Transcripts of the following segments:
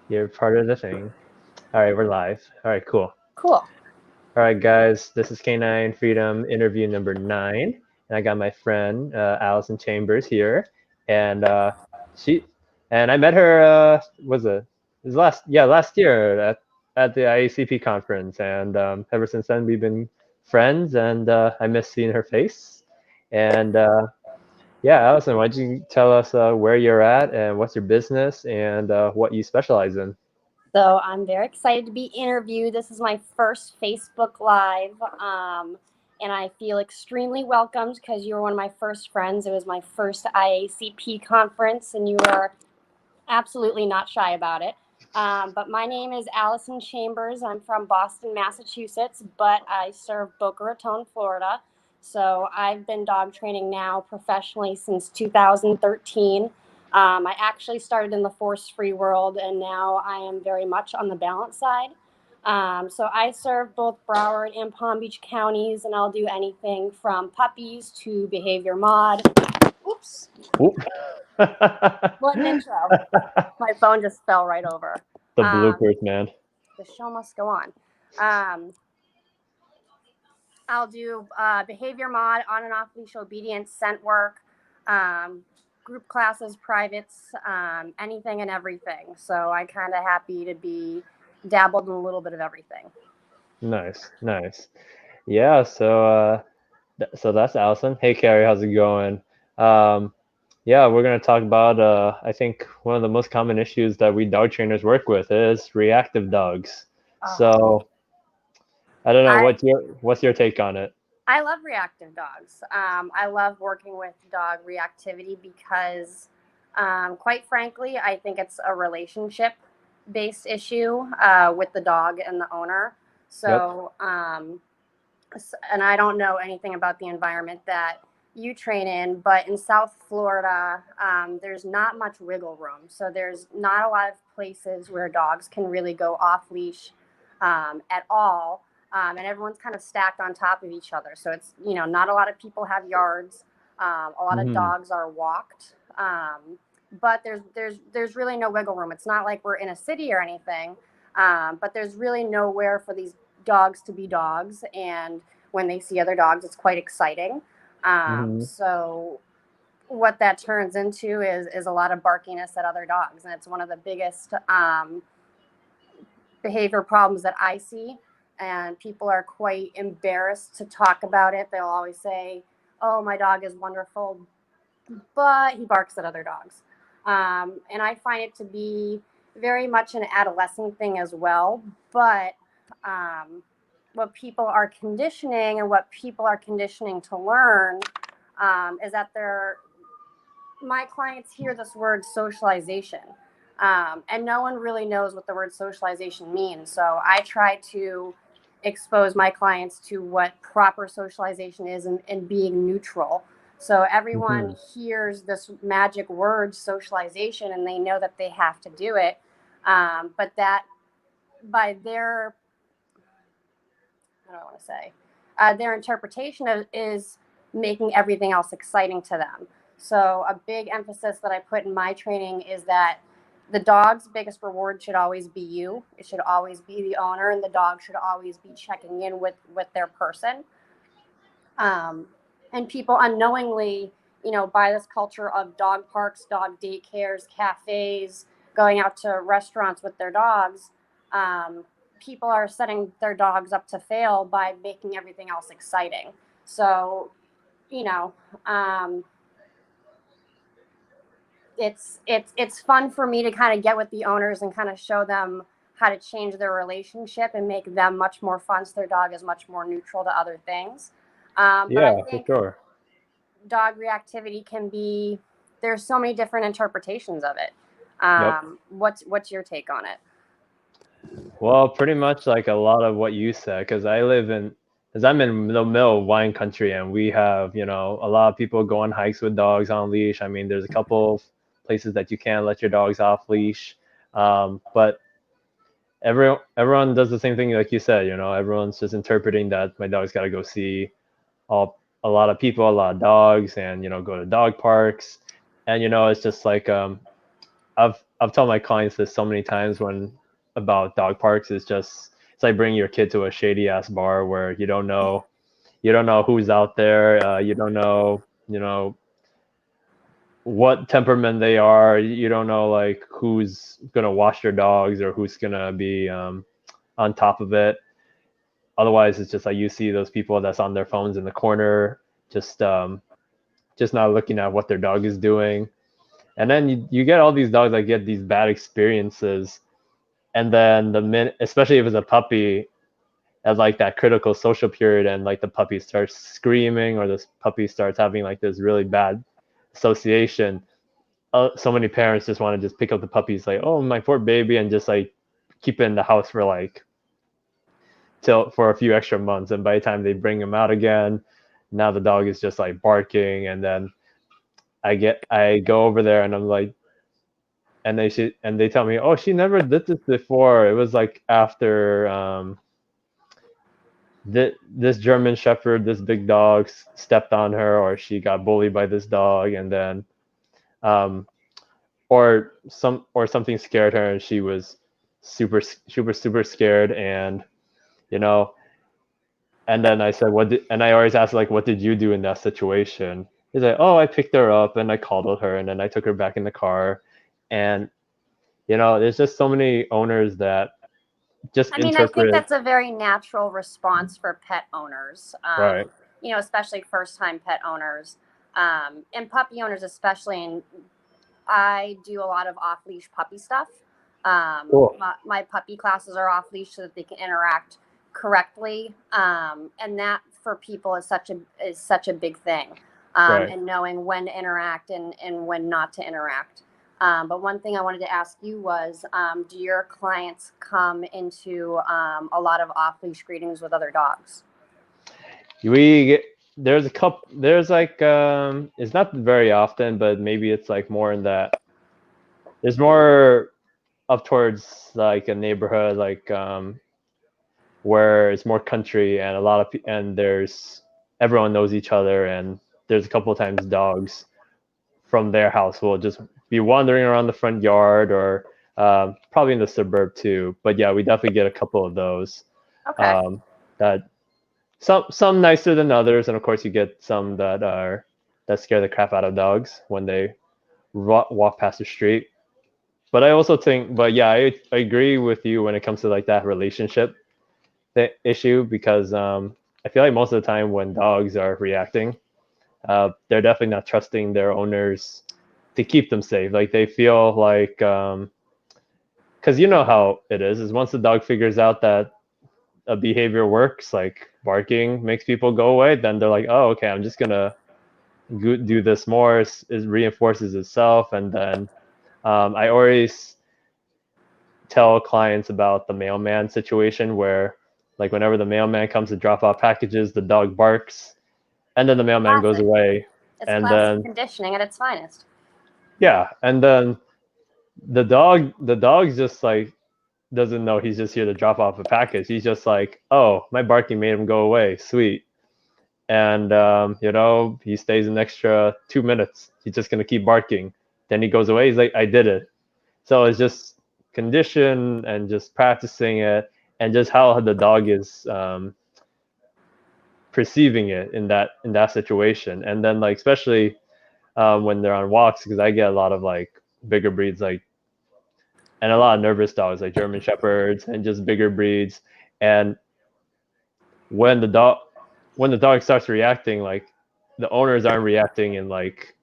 You're part of the thing. All right, we're live. All right, cool. Cool. All right, guys, this is Canine Freedom interview number 9, and I got my friend Alison Chambers here, and she and I met her. Was it was last year at the IACP conference, and ever since then we've been friends, and I miss seeing her face. And yeah, Alison, why don't you tell us where you're at and what's your business and what you specialize in? So I'm very excited to be interviewed. This is my first Facebook Live, and I feel extremely welcomed because you were one of my first friends. It was my first IACP conference, and you were absolutely not shy about it. But my name is Alison Chambers. I'm from Boston, Massachusetts, but I serve Boca Raton, Florida. So I've been dog training now professionally since 2013. I actually started in the force free world, and now I am very much on the balance side. So I serve both Broward and Palm Beach counties, and I'll do anything from puppies to behavior mod. Oops, Oop. what an intro. My phone just fell right over. The Um, bloopers, man. the show must go on. Um, I'll do behavior mod, on and off leash obedience, scent work, um, group classes, privates, anything and everything. So I kind of happy to be dabbled in a little bit of everything. Nice, nice. Yeah, so that's Allison. Hey, Carrie, how's it going? Um, yeah, we're gonna talk about I think one of the most common issues that we dog trainers work with is reactive dogs. Oh, So I don't know I what's your take on it? I love reactive dogs. I love working with dog reactivity because, quite frankly, I think it's a relationship based issue with the dog and the owner. Yep. So, and I don't know anything about the environment that you train in, but in South Florida, there's not much wiggle room. So there's not a lot of places where dogs can really go off leash at all. And everyone's kind of stacked on top of each other. So it's, not a lot of people have yards. A lot of Hmm. dogs are walked. But there's really no wiggle room. It's not like we're in a city or anything. But there's really nowhere for these dogs to be dogs, and when they see other dogs, it's quite exciting. Hmm. So what that turns into is a lot of barkiness at other dogs, and it's one of the biggest behavior problems that I see. And people are quite embarrassed to talk about it. They'll always say, "Oh, my dog is wonderful, but he barks at other dogs." And I find it to be very much an adolescent thing as well. But um, what people are conditioning and what people are conditioning to learn is that my clients hear this word socialization. And no one really knows what the word socialization means. So I try to expose my clients to what proper socialization is and being neutral. So Hmm. everyone hears this magic word socialization and they know that they have to do it. But that by their, what do I want to say? Their interpretation is making everything else exciting to them. So, a big emphasis that I put in my training is that the dog's biggest reward should always be you. It should always be the owner, and the dog should always be checking in with their person. Um, and people unknowingly, by this culture of dog parks, dog daycares, cafes, going out to restaurants with their dogs, um, people are setting their dogs up to fail by making everything else exciting. So, you know, um, it's fun for me to kind of get with the owners and kind of show them how to change their relationship and make them much more fun so their dog is much more neutral to other things. But I Yeah, for think sure. dog reactivity can be, there's so many different interpretations of it. Yep. What's your take on it? Well, pretty much like a lot of what you said, because I'm in the middle of wine country, and we have, a lot of people go on hikes with dogs on leash. I mean, there's a couple of places that you can't let your dogs off leash, but everyone does the same thing, like you said. Everyone's just interpreting that my dog's got to go see all a lot of people, a lot of dogs, and go to dog parks, and it's just like I've told my clients this so many times when about dog parks. It's like bringing your kid to a shady ass bar where you don't know who's out there. You don't know, you know, what temperament they are. You don't know like who's gonna wash their dogs or who's gonna be on top of it. Otherwise, it's just like you see those people that's on their phones in the corner, just um, just not looking at what their dog is doing. And then you get all these dogs that get these bad experiences, and then the minute, especially if it's a puppy, at like that critical social period, and like the puppy starts screaming or this puppy starts having like this really bad association, so many parents just want to just pick up the puppies like, oh my poor baby, and just like keep it in the house for like till for a few extra months, and by the time they bring him out again, now the dog is just like barking, and then I go over there and I'm like, and they tell me, oh, she never did this before. It was like after this German Shepherd, this big dog stepped on her, or she got bullied by this dog, and then um, or something scared her, and she was super scared, and you know, and then I said, and I always ask like, what did you do in that situation? He's like, oh, I picked her up and I coddled her, and then I took her back in the car, and there's just so many owners that just I mean, I think interpret. that's a very natural response for pet owners, Right. especially first time pet owners, and puppy owners, especially. And I do a lot of off leash puppy stuff. Cool. My puppy classes are off leash so that they can interact correctly, and that for people is such a big thing, Right. and knowing when to interact and when not to interact. But one thing I wanted to ask you was, do your clients come into a lot of off leash greetings with other dogs? we get, there's a couple, there's like it's not very often, but maybe it's like more in that there's more up towards like a neighborhood like where it's more country, and a lot of and there's everyone knows each other, and there's a couple of times dogs from their house will just be wandering around the front yard, or probably in the suburb too. But yeah, we definitely get a couple of those. Okay. That some nicer than others, and of course you get some that scare the crap out of dogs when they walk past the street. But I also think, but yeah, I agree with you when it comes to like that relationship issue, because I feel like most of the time when dogs are reacting, they're definitely not trusting their owners to keep them safe. Like they feel like, because you know how it is once the dog figures out that a behavior works, like barking makes people go away, then they're like, oh, okay, I'm just gonna do this more. It reinforces itself, and then I always tell clients about the mailman situation where, like, whenever the mailman comes to drop off packages, the dog barks, and then the mailman goes Classic. away, It's and classic then conditioning at its finest. yeah, and then the dog's just like doesn't know he's just here to drop off a package. He's just like, oh, my barking made him go away, sweet. And he stays an extra 2 minutes. He's just gonna keep barking. Then he goes away. He's like, I did it. So it's just condition and just practicing it, and just how the dog is perceiving it in that situation. And then like especially when they're on walks, because I get a lot of like bigger breeds, like, and a lot of nervous dogs like German shepherds and just bigger breeds. And when the dog starts reacting, like the owners aren't reacting in like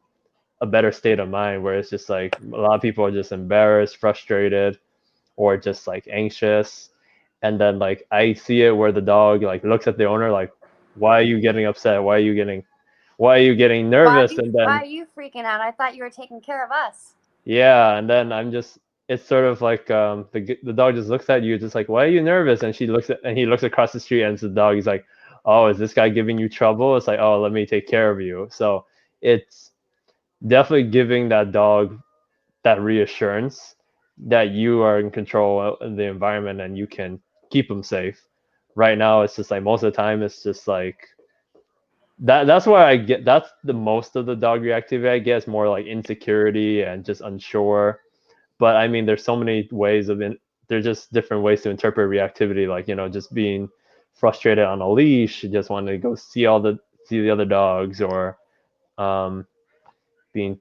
a better state of mind, where it's just like a lot of people are just embarrassed, frustrated, or just like anxious. And then like I see it where the dog like looks at the owner like, why are you getting upset? Why are you getting nervous? And Why then are you freaking out? I thought you were taking care of us. yeah, and then it's sort of like the dog just looks at you just like, why are you nervous? And he looks across the street, and it's the dog. He's like, oh, is this guy giving you trouble? It's like, oh, let me take care of you. So it's definitely giving that dog that reassurance that you are in control of the environment and you can keep them safe. Right now, it's just like most of the time, it's just like that's why I get, that's the most of the dog reactivity I get, is more like insecurity and just unsure. but I mean, there's so many ways there's just different ways to interpret reactivity, like, just being frustrated on a leash, just wanting to go see the other dogs, or um, being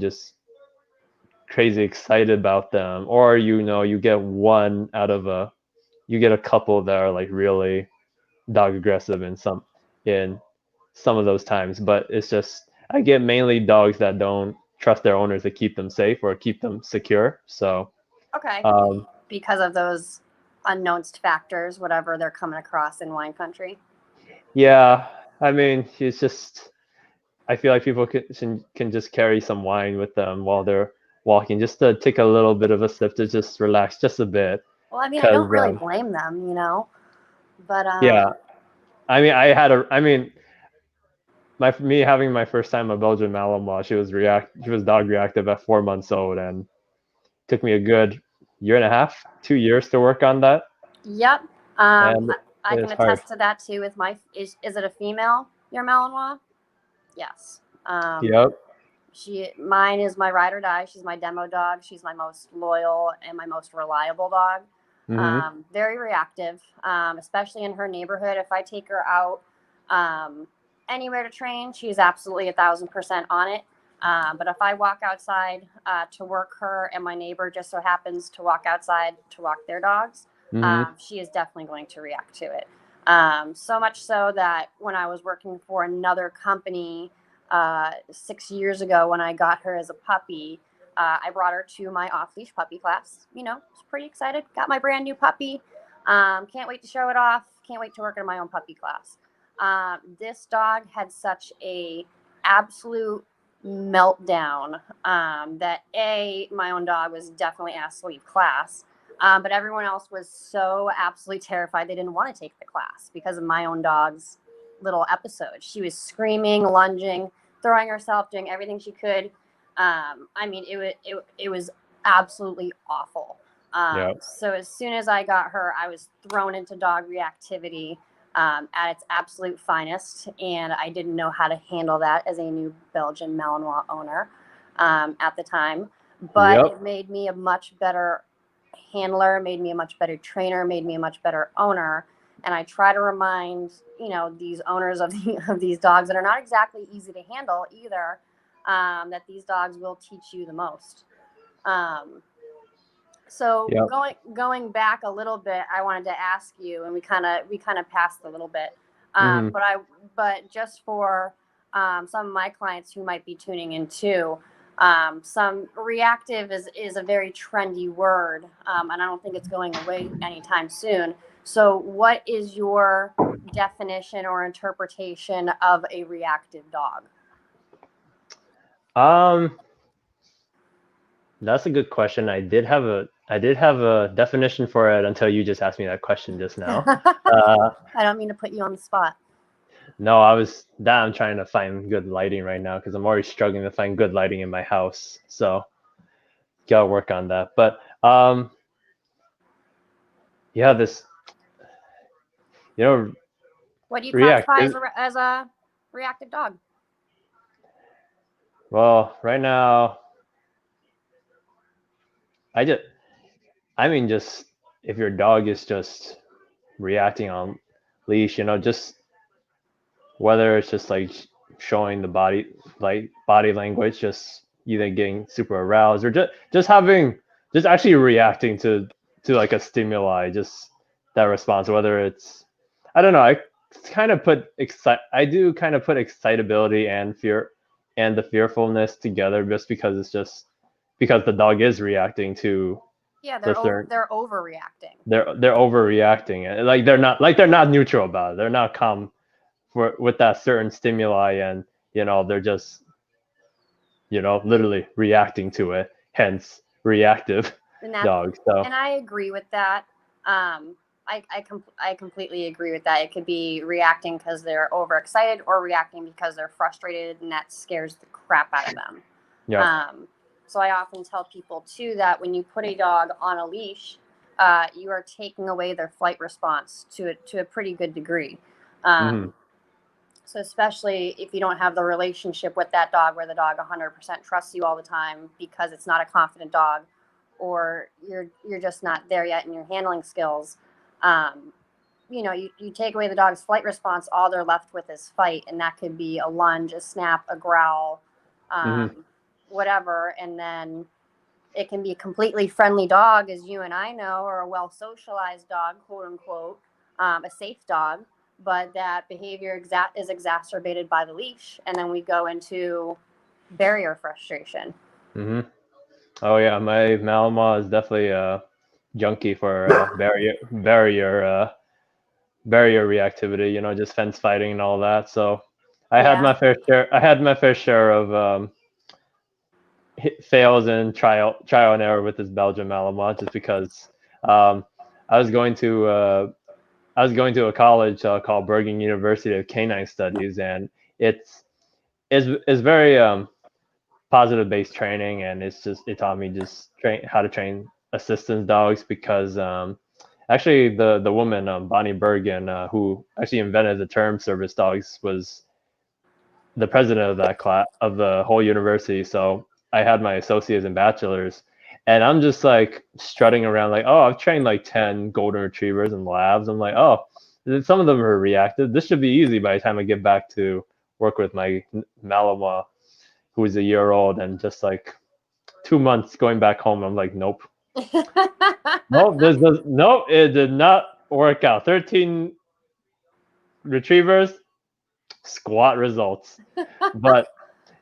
just crazy excited about them, or you get you get a couple that are like really dog aggressive in some of those times. But it's just, I get mainly dogs that don't trust their owners to keep them safe or keep them secure. So Okay. um, Because of those unknown factors, whatever they're coming across in wine country. yeah, I mean, it's just, I feel like people can just carry some wine with them while they're walking, just to take a little bit of a sip to just relax just a bit. Well, I mean, I Because don't really blame them, but yeah, I mean, me having my first time a Belgian Malinois, she was dog reactive at 4 months old, and took me a good year and a half, 2 years to work on that, yep. and I it can was hard. attest to that too. With my is it a female? Your Malinois? Yes. Yep. Mine is my ride or die. She's my demo dog. She's my most loyal and my most reliable dog. Mhm. Very reactive, especially in her neighborhood. If I take her out anywhere to train, she's absolutely 1,000% on it. But if I walk outside to work her, and my neighbor just so happens to walk outside to walk their dogs, Mhm. she is definitely going to react to it. So much so that when I was working for another company 6 years ago, when I got her as a puppy, I brought her to my off leash puppy class. Was pretty excited. Got my brand new puppy. Can't wait to show it off. Can't wait to work in my own puppy class. This dog had such a absolute meltdown that my own dog was definitely asked to leave class. But everyone else was so absolutely terrified they didn't want to take the class because of my own dog's little episode. She was screaming, lunging, throwing herself, doing everything she could. I mean, it was absolutely awful. Yep. So as soon as I got her, I was thrown into dog reactivity at its absolute finest, and I didn't know how to handle that as a new Belgian Malinois owner at the time. But Yep. it made me a much better handler, made me a much better trainer, made me a much better owner. And I try to remind these owners of these dogs that are not exactly easy to handle either, that these dogs will teach you the most. Um, so Yep. going back a little bit, I wanted to ask you, and we kind of passed a little bit, Mhm. but just for some of my clients who might be tuning in too, some reactive is a very trendy word, and I don't think it's going away anytime soon. So, what is your definition or interpretation of a reactive dog? Um, that's a good question. I did have a definition for it until you just asked me that question just now. Uh, I don't mean to put you on the spot. no, I'm trying to find good lighting right now because I'm already struggling to find good lighting in my house. So gotta work on that. But yeah, this, you know, What do you classify reactive. as a reactive dog? Well, right now, I just, I mean, just if your dog is just reacting on leash, just whether it's just like showing the body language, just either getting super aroused, or just having, just actually reacting to like a stimuli, just that response, whether it's, I don't know, I do kind of put excitability and fear and the fearfulness together, just because it's just because the dog is reacting Yeah, to certain, they're overreacting. they're overreacting, and they're not neutral about it, they're not calm with that certain stimuli, and they're just literally reacting to it, hence reactive And that dogs. So and I agree with that. I completely agree with that. It could be reacting because they're overexcited or reacting because they're frustrated, and that scares the crap out of them. yeah. Um, so I often tell people too that when you put a dog on a leash, you are taking away their flight response to a pretty good degree. Hmm. So especially if you don't have the relationship with that dog where the dog 100% trusts you all the time because it's not a confident dog, or you're just not there yet in your handling skills, you take away the dog's flight response, all they're left with is fight, and that could be a lunge, a snap, a growl, Mm-hmm. whatever. And then it can be a completely friendly dog, as you and I know, or a well socialized dog, quote unquote, a safe dog, but that behavior is exacerbated by the leash, and then we go into barrier frustration. Mm-hmm. Oh yeah, my Malinois is definitely a junkie for barrier reactivity. Just fence fighting and all that. So I had Yeah. my fair share. I had my fair share of fails and trial and error with this Belgian Malinois, just because um, I was going to a college called Bergen University of Canine Studies, and it's very positive based training, and it taught me just how to train assistance dogs, because actually the woman, Bonnie Bergen, who actually invented the term service dogs, was the president of that class of the whole university. So I had my associates and bachelors, and I'm just like strutting around like, oh, I've trained like 10 golden retrievers and labs. I'm like, oh, some of them are reactive. This should be easy by the time I get back to work with my Malinois, who's a year old. And just like 2 months going back home, I'm like, nope, nope, nope, it did not work out. 13 retrievers, squat results. But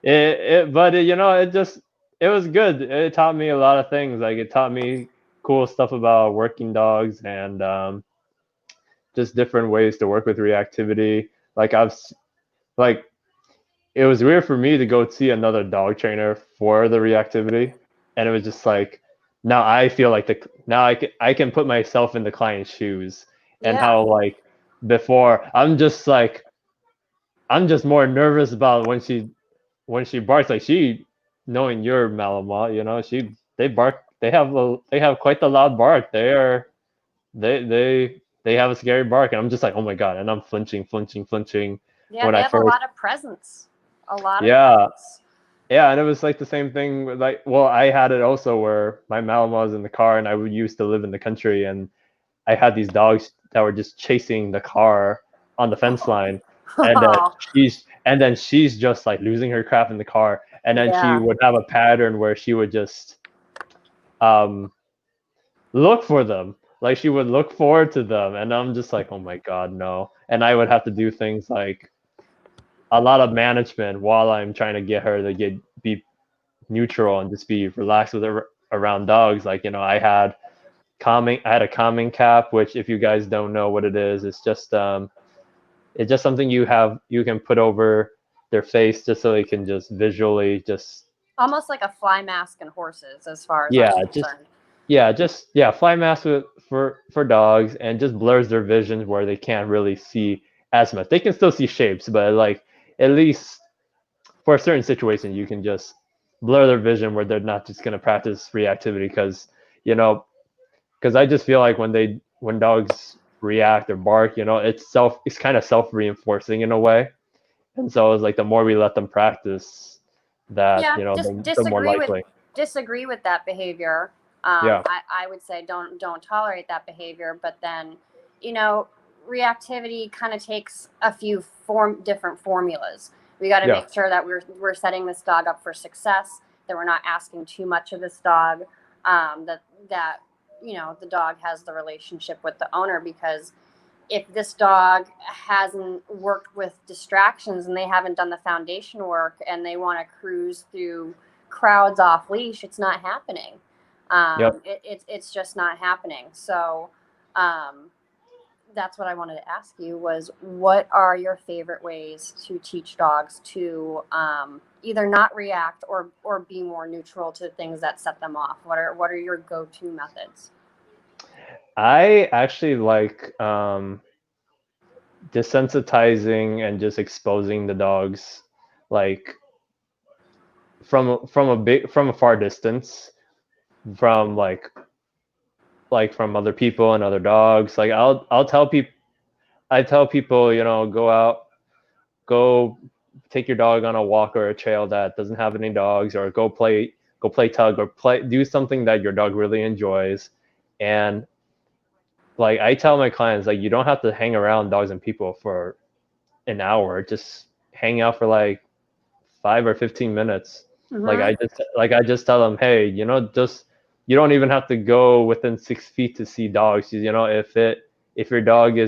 it was good. It taught me a lot of things. Like, it taught me cool stuff about working dogs, and just different ways to work with reactivity. Like, like, it was weird for me to go see another dog trainer for the reactivity, and it was just like, now I feel like now I can put myself in the client's shoes, and Yeah. how, like, before I'm just more nervous about when she barks. Like, knowing your Malinois, they bark. They have quite the loud bark. They have a scary bark, and I'm just like, oh my god, and I'm flinching Yeah, when they I have a first. lot of presence. A lot of Yeah, presence. yeah, and it was like the same thing. Like, well, I had it also where my Malinois was in the car, and I used to live in the country, and I had these dogs that were just chasing the car on the fence line, and then she's just like losing her crap in the car, and then she Yeah. would have a pattern where she would just um look for them, like she would look forward to them, and I'm just like, oh my god, no. And I would have to do things like a lot of management while I'm trying to get her to be neutral and just be relaxed with her around dogs. Like, I had a calming cap, which, if you guys don't know what it is, it's just something you can put over their face, just so they can just visually just. Almost like a fly mask in horses, as far as I'm Yeah, concerned. fly mask for dogs, and just blurs their vision where they can't really see as much. They can still see shapes, but like, at least for a certain situation, you can just blur their vision where they're not just going to practice reactivity, you know because I just feel like when dogs react or bark, it's kind of self reinforcing in a way. And so it's like, the more we let them practice that, Yeah, just the more likely. disagree with that behavior. Yeah, I would say don't tolerate that behavior. But then, you know, reactivity kind of takes a few different formulas. We got to yeah, make sure that we're setting this dog up for success. That we're not asking too much of this dog. That the dog has the relationship with the owner, because if this dog hasn't worked with distractions and they haven't done the foundation work and they want to cruise through crowds off leash, it's not happening. yep. It's just not happening. So um, that's what I wanted to ask you was, what are your favorite ways to teach dogs to either not react or be more neutral to things that set them off? What are your go-to methods? I actually like desensitizing and just exposing the dogs, like, from a far distance, from from other people and other dogs. Like, I tell people, go out, go take your dog on a walk or a trail that doesn't have any dogs, or go go play tug or do something that your dog really enjoys. And like I tell my clients, like you don't have to hang around dogs and people for an hour. Just hang out for like 5 or 15 minutes. Mm-hmm. Like I just tell them, hey, just you don't even have to go within 6 feet to see dogs. If your dog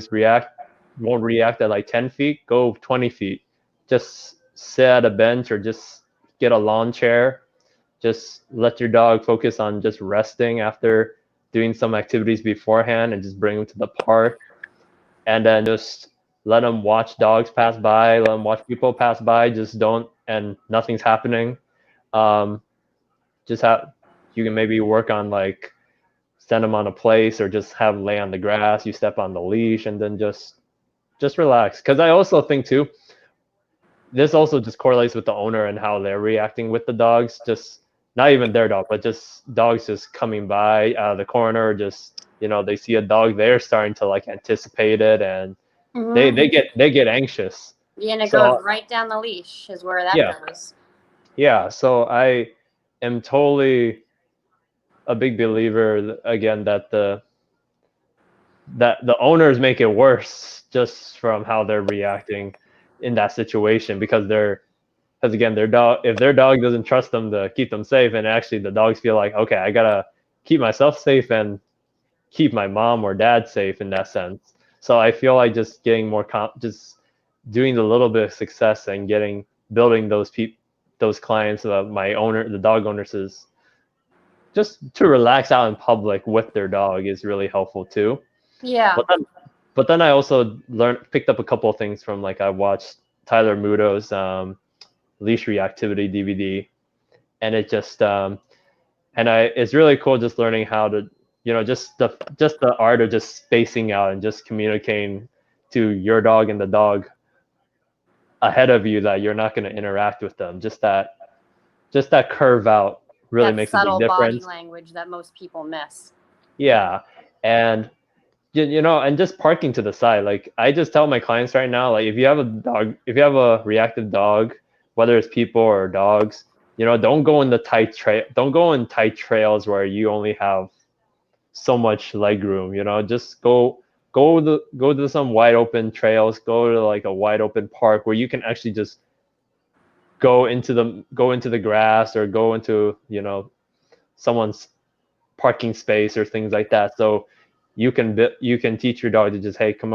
won't react at like 10 feet, go 20 feet. Just sit at a bench or just get a lawn chair. Just let your dog focus on just resting after doing some activities beforehand, and just bring them to the park, and then just let them watch dogs pass by, let them watch people pass by. Just don't, and nothing's happening. Um, just have You can maybe work on like send them on a place, or just have them lay on the grass. You step on the leash, and then just relax. Because I also think too, this also just correlates with the owner and how they're reacting with the dogs. Just not even their dog, but just dogs just coming by out of the corner. Just they see a dog, they're starting to like anticipate it, and they Mm-hmm. they get anxious. Yeah, and it goes So right down the leash is where that yeah, goes. yeah. So I am totally a big believer again that the owners make it worse just from how they're reacting in that situation, because again their dog, if their dog doesn't trust them to keep them safe, and actually the dogs feel like, okay, I gotta keep myself safe and keep my mom or dad safe in that sense. So I feel like just getting more just doing the little bit of success and building those clients, the dog owners, is just to relax out in public with their dog is really helpful too. Yeah. But then I also picked up a couple of things from, like, I watched Tyler Muto's Leash Reactivity DVD, and it's really cool just learning how to, just the art of just spacing out and just communicating to your dog and the dog ahead of you that you're not going to interact with them. Just that curve out really That makes a big subtle body difference. language that most people miss. Yeah, and and just parking to the side. Like I just tell my clients right now, like if you have a reactive dog, whether it's people or dogs, don't go in tight trails where you only have so much leg room. Just go to some wide open trails, go to like a wide open park where you can actually just go into the grass, or go into someone's parking space or things like that. So you can teach your dog to just, hey, come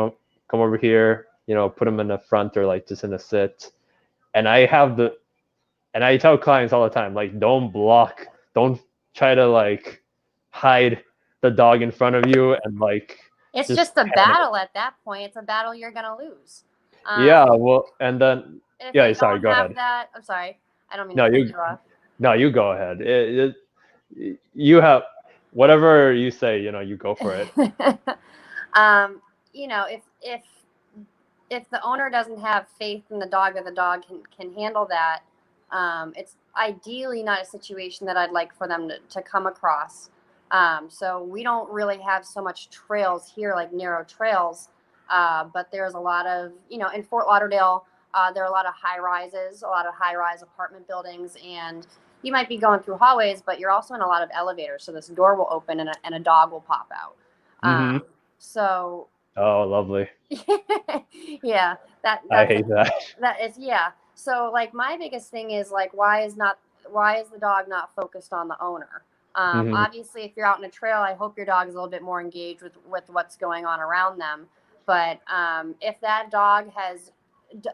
over here, put them in the front, or like just in a sit. And I tell clients all the time, like, don't try to like hide the dog in front of you, and like It's just just a panic. battle at that point. It's a battle you're going to lose. Yeah, Um, well, and then and if yeah, they sorry, don't go have ahead. that, I'm sorry, I don't mean to No, cut you you off. no, you go ahead. You have whatever you say, you go for it. um, if the owner doesn't have faith in the dog, that the dog can handle that, it's ideally not a situation that I'd like for them to come across. So we don't really have so much trails here, like narrow trails, but there's a lot of, in Fort Lauderdale, there are a lot of a lot of high rise apartment buildings, and you might be going through hallways, but you're also in a lot of elevators. So this door will open, and a dog will pop out. Hmm. So Oh, lovely. yeah, that I that's hate that. that is, yeah. So like my biggest thing is like, why is the dog not focused on the owner? Hmm. Obviously, if you're out in a trail, I hope your dog is a little bit more engaged with what's going on around them. But if that dog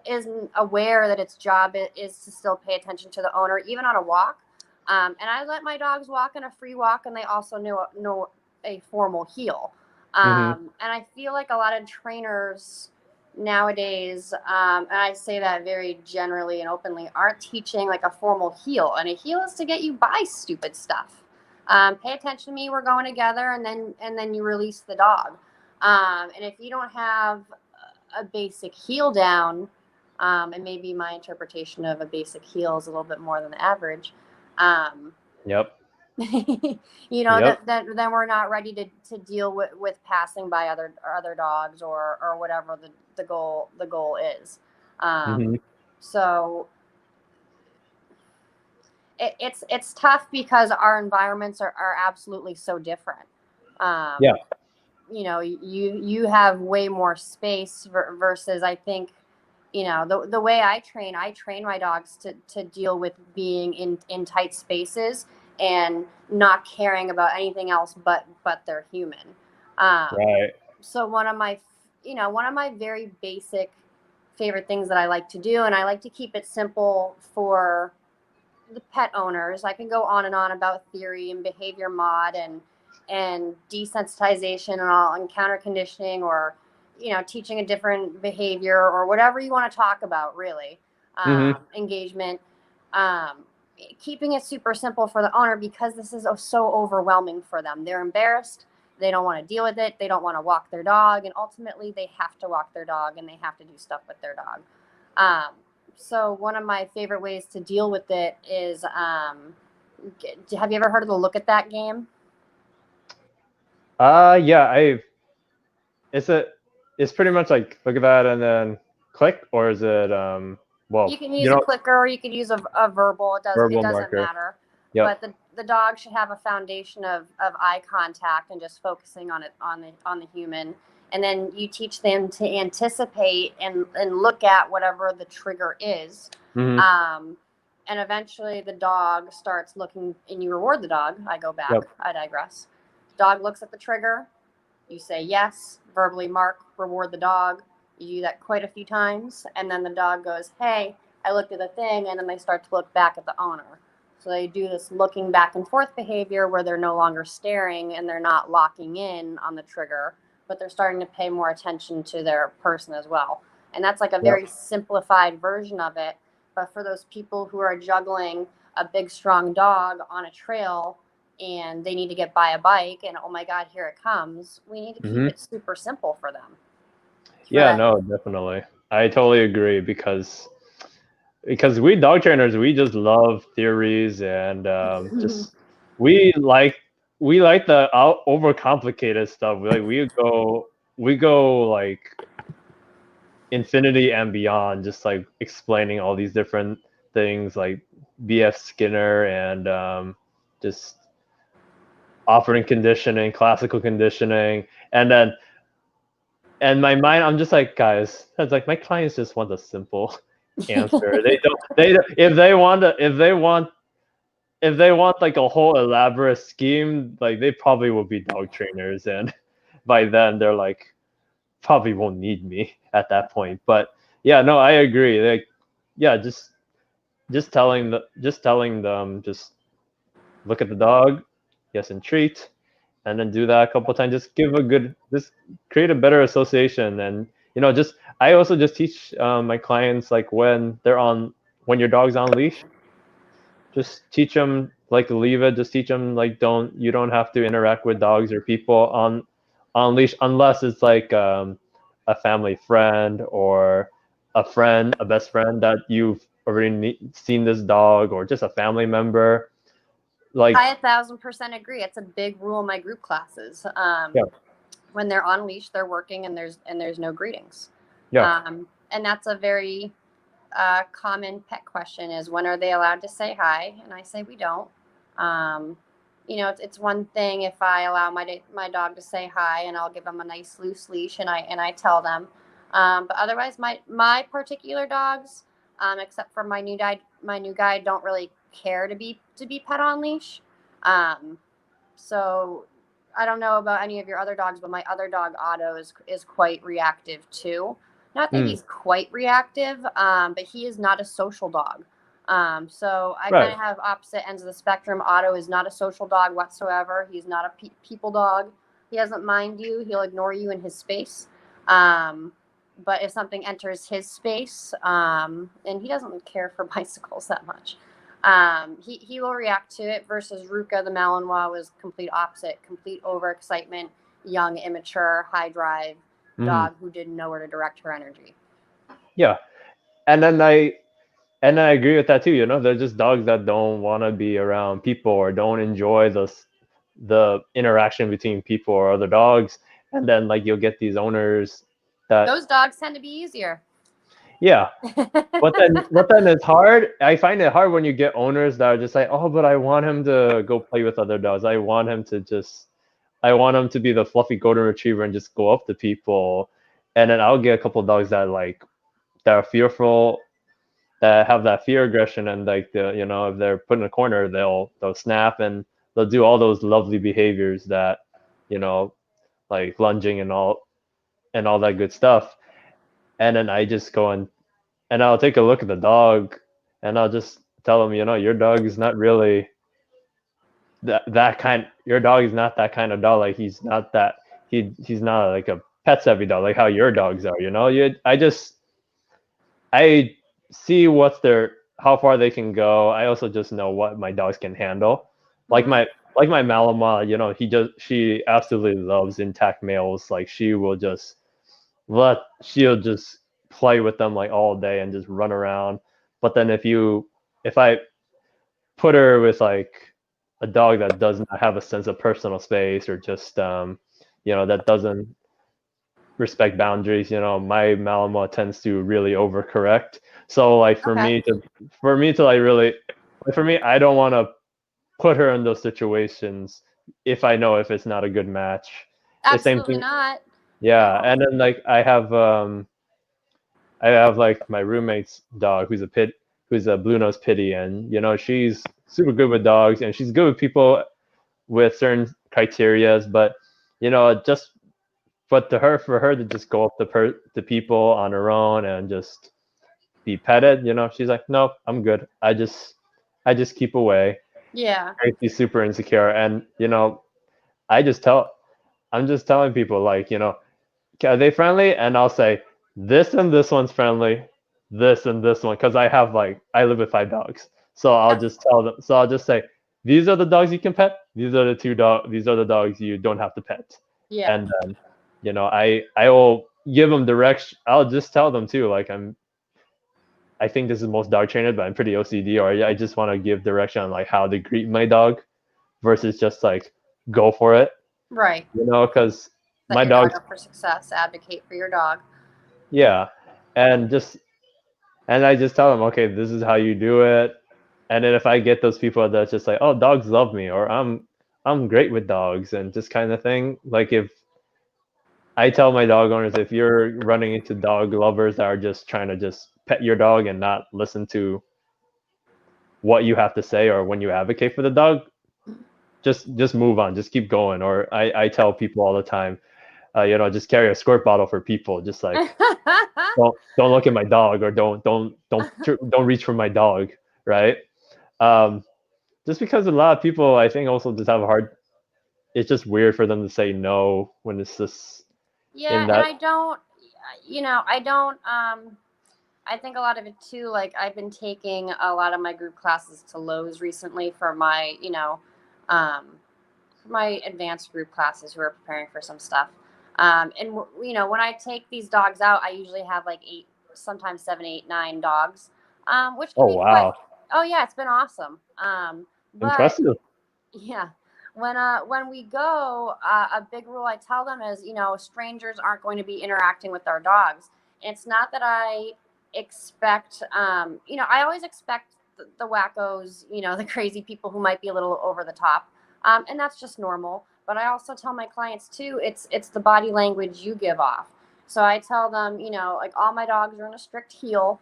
isn't aware that its job is to still pay attention to the owner, even on a walk. And I let my dogs walk in a free walk, and they also know a formal heel. Hmm. And I feel like a lot of trainers nowadays, and I say that very generally and openly, aren't teaching like a formal heel. And a heel is to get you by stupid stuff. Pay attention to me. We're going together, and then you release the dog. And if you don't have a basic heel down, and maybe my interpretation of a basic heel is a little bit more than the average. Um, Yep. that, Yep. then we're not ready to deal with passing by other dogs, or whatever the goal is. Hmm. So it's tough because our environments are absolutely so different. Yeah. You know, you have way more space versus, I think, you know, the way I train my dogs to deal with being in tight spaces and not caring about anything else but they're human. um, Right. so one of my very basic favorite things that I like to do, and I like to keep it simple for the pet owners. I can go on and on about theory and behavior mod and desensitization and all, and counter conditioning, or teaching a different behavior, or whatever you want to talk about, really. Mm-hmm. Engagement. um, Keeping it super simple for the owner, because this is so overwhelming for them. They're embarrassed, they don't want to deal with it, they don't want to walk their dog, and ultimately they have to walk their dog and they have to do stuff with their dog. So one of my favorite ways to deal with it is, have you ever heard of the look at that game? Yeah, it's a it's pretty much like look at that and then click, or is it You well, can use a clicker, or you could use a verbal. It verbal doesn't marker. matter. Yep. But the dog should have a foundation of eye contact and just focusing on it, on the human. And then you teach them to anticipate and look at whatever the trigger is. Mm-hmm. Um, and eventually the dog starts looking, and you reward the dog. I go back, Yep. I digress. Dog looks at the trigger, you say yes, verbally mark, reward the dog. You do that quite a few times, and then the dog goes, "Hey, I looked at the thing," and then they start to look back at the owner. So they do this looking back and forth behavior where they're no longer staring and they're not locking in on the trigger, but they're starting to pay more attention to their person as well. And that's like a Yep. very simplified version of it. But for those people who are juggling a big, strong dog on a trail, and they need to get by a bike, and oh my god, here it comes, we need to keep Mm-hmm. it super simple for them, for Yeah, that. no, definitely. I totally agree because we dog trainers, we just love theories and just we like we like the overcomplicated stuff. We go like infinity and beyond, just like explaining all these different things like BF Skinner and just offering conditioning, classical conditioning, and then and my mind, I'm just like, guys, that's like my clients just want a simple answer. They don't if they want like a whole elaborate scheme, like they probably will be dog trainers, and by then they're like probably won't need me at that point. But yeah, no, I agree. Like, yeah, just telling them just look at the dog, yes, and treat, and then do that a couple of times. Just create a better association, and just I also just teach my clients like when your dog's on leash, just teach them like leave it. Just teach them like you don't have to interact with dogs or people on leash unless it's like a family friend or a best friend that you've already seen this dog, or just a family member. Like, I 1,000% agree. It's a big rule in my group classes. yeah, When they're on leash, they're working, and there's no greetings. yeah. And that's a very common pet question: is when are they allowed to say hi? And I say we don't. Um, it's one thing if I allow my dog to say hi, and I'll give them a nice loose leash, and I tell them. But otherwise, my particular dogs, except for my new guy, don't really care to be pet on leash. Um, so I don't know about any of your other dogs, but my other dog Otto is quite reactive too. Not that Mm, he's quite reactive, but he is not a social dog. So I kind right. of have opposite ends of the spectrum. Otto is not a social dog whatsoever. He's not a people dog. He doesn't mind you. He'll ignore you in his space. Um, but if something enters his space, and he doesn't care for bicycles that much, he will react to it. Versus Ruka the Malinois was complete opposite, complete overexcitement, young, immature, high drive Mm, dog who didn't know where to direct her energy. yeah, and then I agree with that too. They're just dogs that don't want to be around people or don't enjoy the interaction between people or other dogs. And then like you'll get these owners that Those dogs tend to be easier. Yeah. But then it's hard. I find it hard when you get owners that are just like, oh, but I want him to go play with other dogs. I want him to be the fluffy golden retriever and just go up to people. And then I'll get a couple dogs that are fearful, that have that fear aggression, and like if they're put in a corner, they'll snap and they'll do all those lovely behaviors that, you know, like lunging and all that good stuff. And then I just go and I'll take a look at the dog and I'll just tell them, your dog is not really that kind. Your dog is not that kind of dog. Like he's not like a pet savvy dog like how your dogs are. I see how far they can go. I also just know what my dogs can handle. Like Mhm. my Malama, she absolutely loves intact males. Like she'll just play with them like all day and just run around. But then if I put her with like a dog that does not have a sense of personal space, or just that doesn't respect boundaries, my Malinois tends to really overcorrect. So like Okay. for me to like really like for me, I don't want to put her in those situations if I know if it's not a good match. The same Absolutely thing. not. Yeah. No. And then like I have like my roommate's dog who's a blue nose pitty, and she's super good with dogs and she's good with people with certain criterias, but just but for her to just go up to people on her own and just be petted, she's like, no, I'm good. I just keep away. Yeah. And she's super insecure, and I just tell I'm just telling people like, are they friendly? And I'll say this and this one's friendly, this and this one, because I live with 5 dogs, so I'll Yep. just tell them. So I'll just say these are the dogs you can pet. These are the dogs you don't have to pet. Yeah. And then I will give them direction. I'll just tell them too, like I think this is most dog trained, but I'm pretty OCD, or I just want to give direction on like how to greet my dog versus just like go for it, Right. because Set my your dog dogs, up for success. Advocate for your dog. yeah, and I just tell them, okay, this is how you do it. And then if I get those people that's just like, oh, dogs love me, or I'm great with dogs, and just kind of thing. Like if I tell my dog owners, if you're running into dog lovers that are just trying to just pet your dog and not listen to what you have to say or when you advocate for the dog, just move on, just keep going. Or I tell people all the time, just carry a squirt bottle for people. Just like don't look at my dog, or don't reach for my dog, right? Um, just because a lot of people, I think, also just have a hard. It's just weird for them to say no when it's just Yeah, in and that. I don't, I don't, I think a lot of it too, like I've been taking a lot of my group classes to Lowe's recently for my, for my advanced group classes who are preparing for some stuff. And when I take these dogs out, I usually have like 8, sometimes 7, 8, 9 dogs, which can Oh be quite. wow, Oh yeah, it's been awesome. But impressive. yeah, when we go, a big rule I tell them is, strangers aren't going to be interacting with our dogs. It's not that I expect, I always expect the wackos, the crazy people who might be a little over the top, and that's just normal. But I also tell my clients too, it's the body language you give off. So I tell them, like all my dogs are in a strict heel.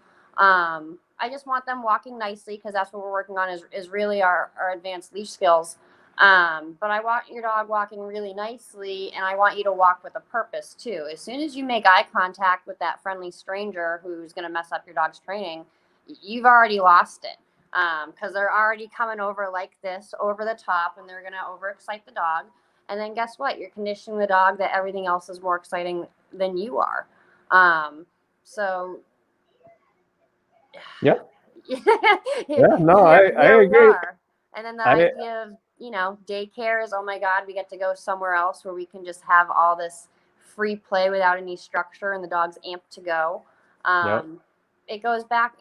I just want them walking nicely because that's what we're working on is really our advanced leash skills. But I want your dog walking really nicely, and I want you to walk with a purpose too. As soon as you make eye contact with that friendly stranger who's going to mess up your dog's training, you've already lost it. Because they're already coming over like this, over the top, and they're going to overexcite the dog. And then guess what? You're conditioning the dog that everything else is more exciting than you are. So Yeah, here, yeah. No, I here we agree. are. And then the I idea of, daycare is, oh my God, we get to go somewhere else where we can just have all this free play without any structure and the dog's amped to go. Yep. It goes back,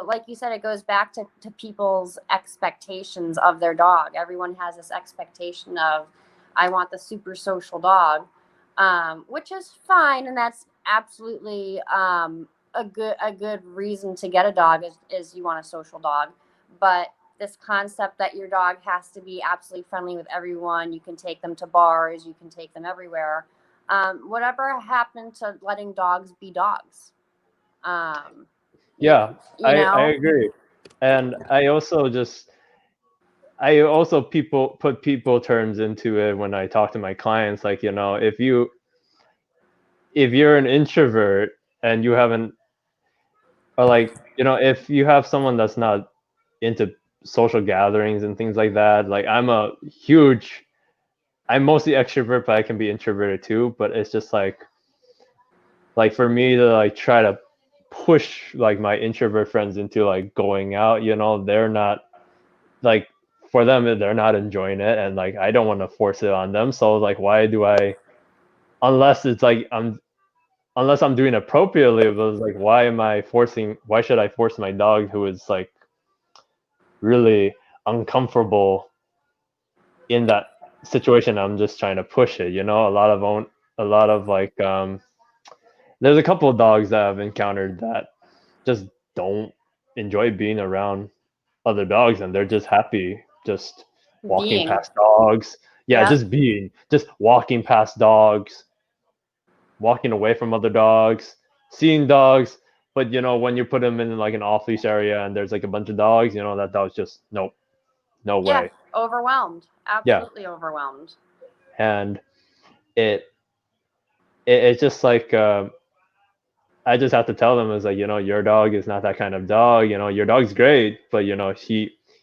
like you said, it goes back to people's expectations of their dog. Everyone has this expectation of, I want the super social dog, which is fine. And that's absolutely a good reason to get a dog is you want a social dog, but this concept that your dog has to be absolutely friendly with everyone, you can take them to bars, you can take them everywhere. Whatever happened to letting dogs be dogs? Um, you, Yeah, you I know, agree. And I also people put people terms into it when I talk to my clients, like, if you're an introvert and you haven't, or like, if you have someone that's not into social gatherings and things like that, like I'm mostly extrovert, but I can be introverted too, but it's just like for me to like try to push like my introvert friends into like going out, they're not like, for them they're not enjoying it, and like I don't want to force it on them. So like, why do I, unless it's like unless I'm doing appropriately, but it's like, why should I force my dog, who is like really uncomfortable in that situation? I'm just trying to push it, a lot of like there's a couple of dogs that I've encountered that just don't enjoy being around other dogs, and they're just happy just walking being, past dogs. Yeah, yeah, just walking past dogs, walking away from other dogs, seeing dogs. But when you put them in like an off leash area and there's like a bunch of dogs, that dog's just nope, no yeah, way. overwhelmed, Yeah, absolutely overwhelmed. and it, it's just like, I just have to tell them, is like, your dog is not that kind of dog. Your dog's great, but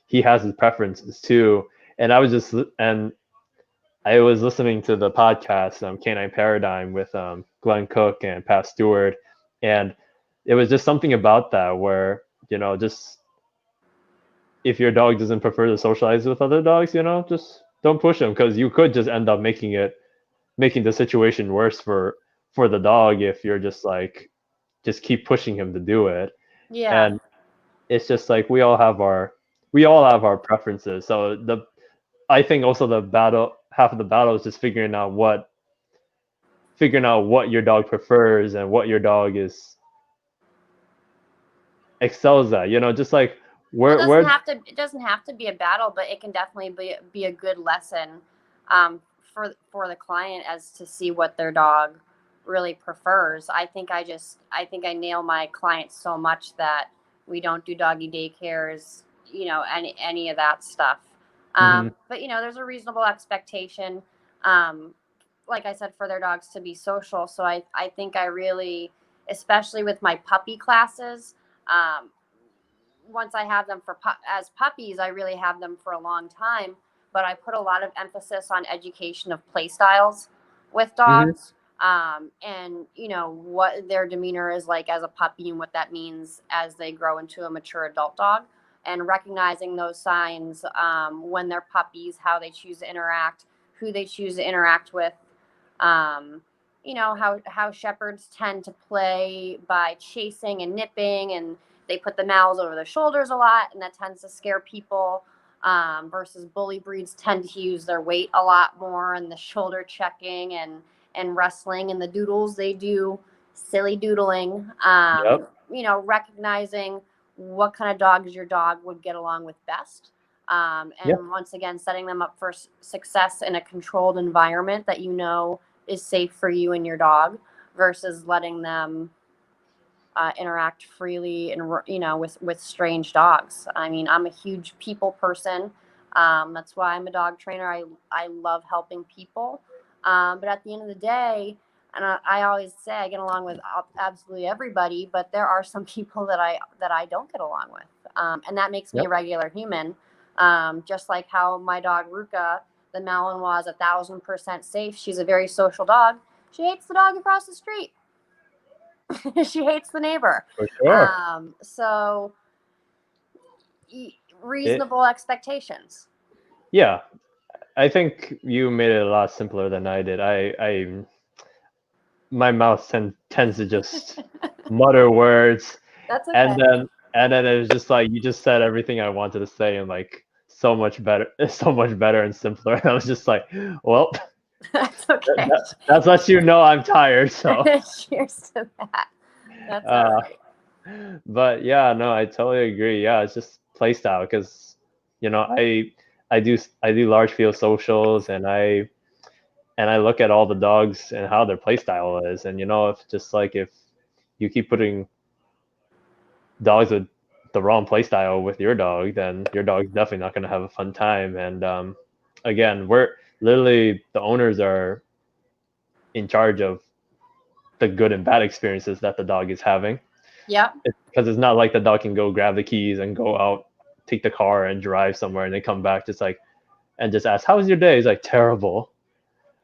he has his preferences too. And I was listening to the podcast, Canine Paradigm, with Glenn Cook and Pat Stewart, and it was just something about that where, just, if your dog doesn't prefer to socialize with other dogs, just don't push him, because you could just end up making the situation worse for the dog if you're just like, just keep pushing him to do it. Yeah. And it's just like, we all have our preferences. So I think also the battle half of the battle is just figuring out what your dog prefers and what your dog is excels at. Just like, Well, where. it doesn't have to be a battle, but it can definitely be a good lesson for the client as to see what their dog really prefers. I think I nail my clients so much that we don't do doggy daycares, any of that stuff. Mhm. But there's a reasonable expectation, um, like I said, for their dogs to be social. So I think I really, especially with my puppy classes. Once I have them as puppies, I really have them for a long time. But I put a lot of emphasis on education of play styles with Mhm. dogs, and what their demeanor is like as a puppy and what that means as they grow into a mature adult dog, and recognizing those signs when they're puppies, how they choose to interact, who they choose to interact with. Um, how shepherds tend to play by chasing and nipping, and they put the mouths over their shoulders a lot, and that tends to scare people. Versus bully breeds tend to use their weight a lot more, and the shoulder checking and wrestling, and the doodles they do silly doodling. Yep. Recognizing what kind of dogs your dog would get along with best. Yep. And once again, setting them up for success in a controlled environment that is safe for you and your dog, versus letting them interact freely and with strange dogs. I mean, I'm a huge people person. That's why I'm a dog trainer. I love helping people. But at the end of the day, and I always say I get along with absolutely everybody, but there are some people that I don't get along with, and that makes me a Yep. regular human. Just like how my dog Ruka, the Malinois, is 1,000% safe. She's a very social dog. She hates the dog across the street. She hates the neighbor. For sure. So It. reasonable expectations. Yeah. I think you made it a lot simpler than I did. My mouth tends to just mutter words, That's and okay. then it was just like, you just said everything I wanted to say, and like so much better, so much better and simpler. And I was just like, well, That's okay. that's lets you know I'm tired. So Cheers to that. That's all uh, right. But yeah, no, I totally agree. Yeah, it's just play style because you know I do large field socials and I look at all the dogs and how their play style is, and if just like if you keep putting dogs with the wrong play style with your dog, then your dog's definitely not going to have a fun time. And again, we're literally the owners are in charge of the good and bad experiences that the dog is having. Yep. Because it's not like the dog can go grab the keys and go out, take the car and drive somewhere, and then come back just like and just ask, "How was your day?" He's like, "Terrible."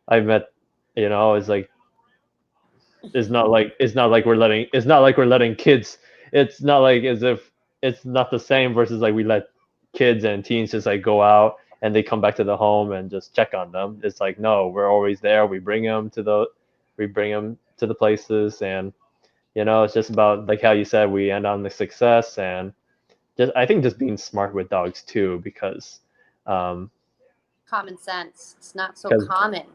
I met, it's like it's not like we're letting kids. It's not like as if it's not the same versus like we let kids and teens just like go out and they come back to the home and just check on them. It's like no, we're always there. We bring them to the places, and it's just about like how you said we end on the success, and just I think just being smart with dogs too, um Common sense. It's not so because common.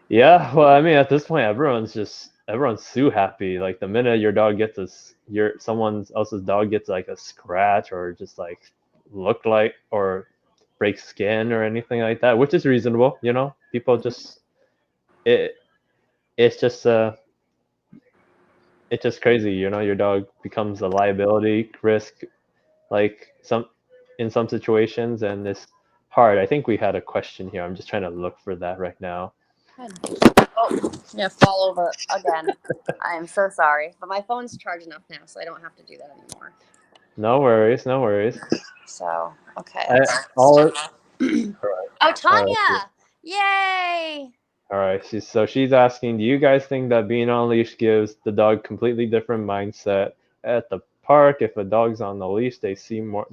yeah, well, I mean, at this point, everyone's so happy. Like the minute your dog gets someone else's dog gets like a scratch or just like look like or breaks skin or anything like that, which is reasonable. People just it it's just it's just crazy. Your dog becomes a liability risk, like in some situations, and it's hard. I think we had a question here. I'm just trying to look for that right now. Good. Oh, yeah, fall over again. I am so sorry, but my phone's charging up now, so I don't have to do that anymore. No worries, no worries. So, okay, I that's. all Oh, all right. Tanya! Yay! All right. So she's asking, do you guys think that being on leash gives the dog completely different mindset at the park? If a dog's on the leash, they seem more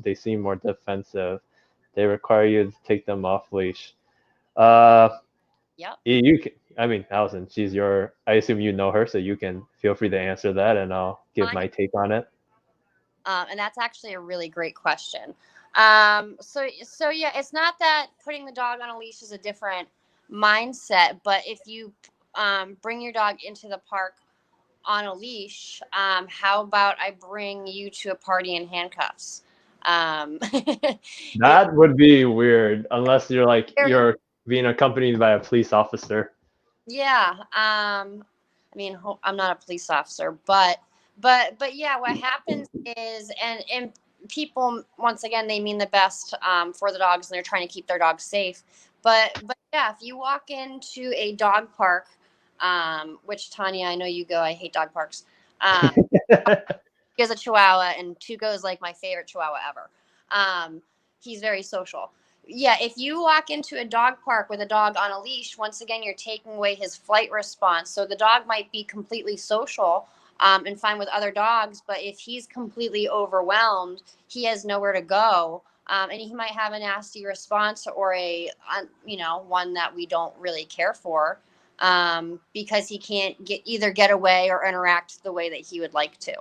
defensive. They require you to take them off leash. Uh, Yep. I mean, Allison, I assume you know her, so you can feel free to answer that, and I'll give Tanya, my take on it. and that's actually a really great question. So yeah, it's not that putting the dog on a leash is a different mindset, but if you bring your dog into the park on a leash, how about I bring you to a party in handcuffs? If That would be weird, unless you're like you're, you're being accompanied by a police officer. yeah, I mean, I'm not a police officer, but yeah, what happens is, and people once again they mean the best for the dogs, and they're trying to keep their dogs safe. But yeah, if you walk into a dog park, which Tanya, I know you go. I hate dog parks. Um, he has a Chihuahua, and Tuco is like my favorite Chihuahua ever. He's very social. Yeah, if you walk into a dog park with a dog on a leash, once again, you're taking away his flight response. So the dog might be completely social and fine with other dogs, but if he's completely overwhelmed, he has nowhere to go. And he might have a nasty response or one that we don't really care for because he can't either get away or interact the way that he would like to.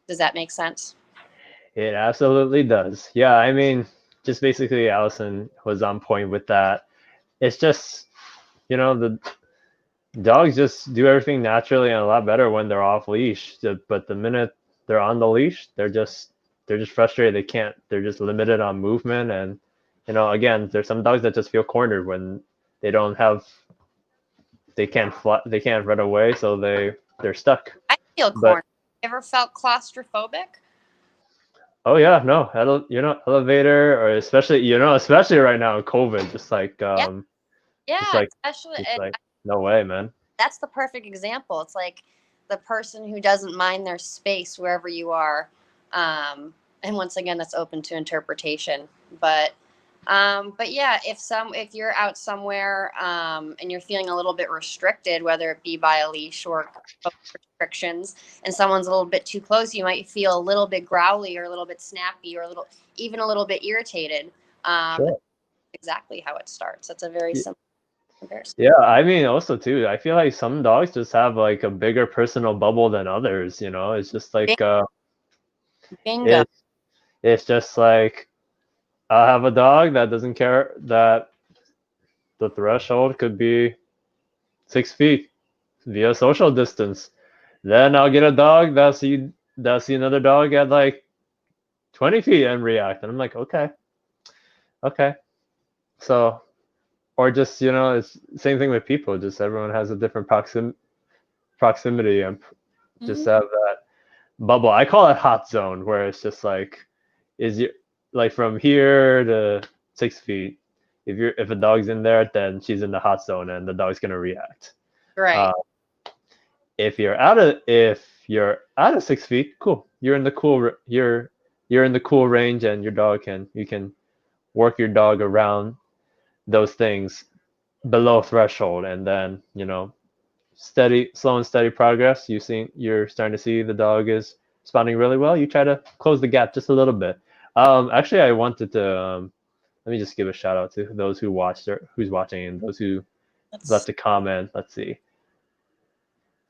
Does that make sense? It absolutely does. Yeah, I mean, just basically, Allison was on point with that. It's just, the dogs just do everything naturally and a lot better when they're off leash. But the minute they're on the leash, they're just frustrated. They're just limited on movement. And, again, there's some dogs that just feel cornered when they don't have, they can't fly, they can't run away. So they're stuck. I feel But cornered. Ever felt claustrophobic? oh yeah, no, elevator or especially right now in COVID, Yeah, just yeah. like Especially, just like no way, man. that's the perfect example. It's like the person who doesn't mind their space wherever you are. And once again, that's open to interpretation. But yeah, if you're out somewhere and you're feeling a little bit restricted, whether it be by a leash or restrictions, and someone's a little bit too close, you might feel a little bit growly or a little bit snappy or even a little bit irritated. Sure. Exactly how it starts. That's a very Y- simple comparison. Yeah, I mean, also too, I feel like some dogs just have like a bigger personal bubble than others. It's just like Bingo. it's it's just like I'll have a dog that doesn't care that the threshold could be 6 feet via social distance. Then I'll get a dog they'll see another dog at like 20 feet and react, and I'm like, okay, okay. So, or just it's same thing with people. Just everyone has a different proximity, and just Mm-hmm. have that bubble. I call it hot zone, where it's just like, is you like from here to 6 feet. If a dog's in there, then she's in the hot zone, and the dog's gonna react. Uh, Right. if you're out of 6 feet, cool. You're in the cool range, and you can work your dog around those things below threshold, and then slow and steady progress. You're starting to see the dog is responding really well. You try to close the gap just a little bit. Actually, I wanted to let me just give a shout out to those who watched or who's watching and those who That's left a comment. Let's see.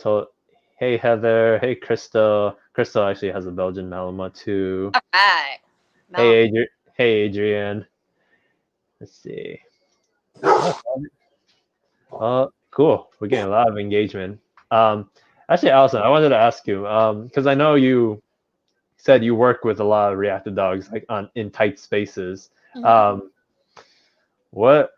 To, hey Heather, hey Crystal. Crystal actually has a Belgian Malinois too. all right. Hey Mel. Hey Adrian. Let's see. Oh, cool. We're getting a lot of engagement. Um, Actually, Allison, I wanted to ask you because I know you said you work with a lot of reactive dogs like on in tight spaces. Mm-hmm. Um, what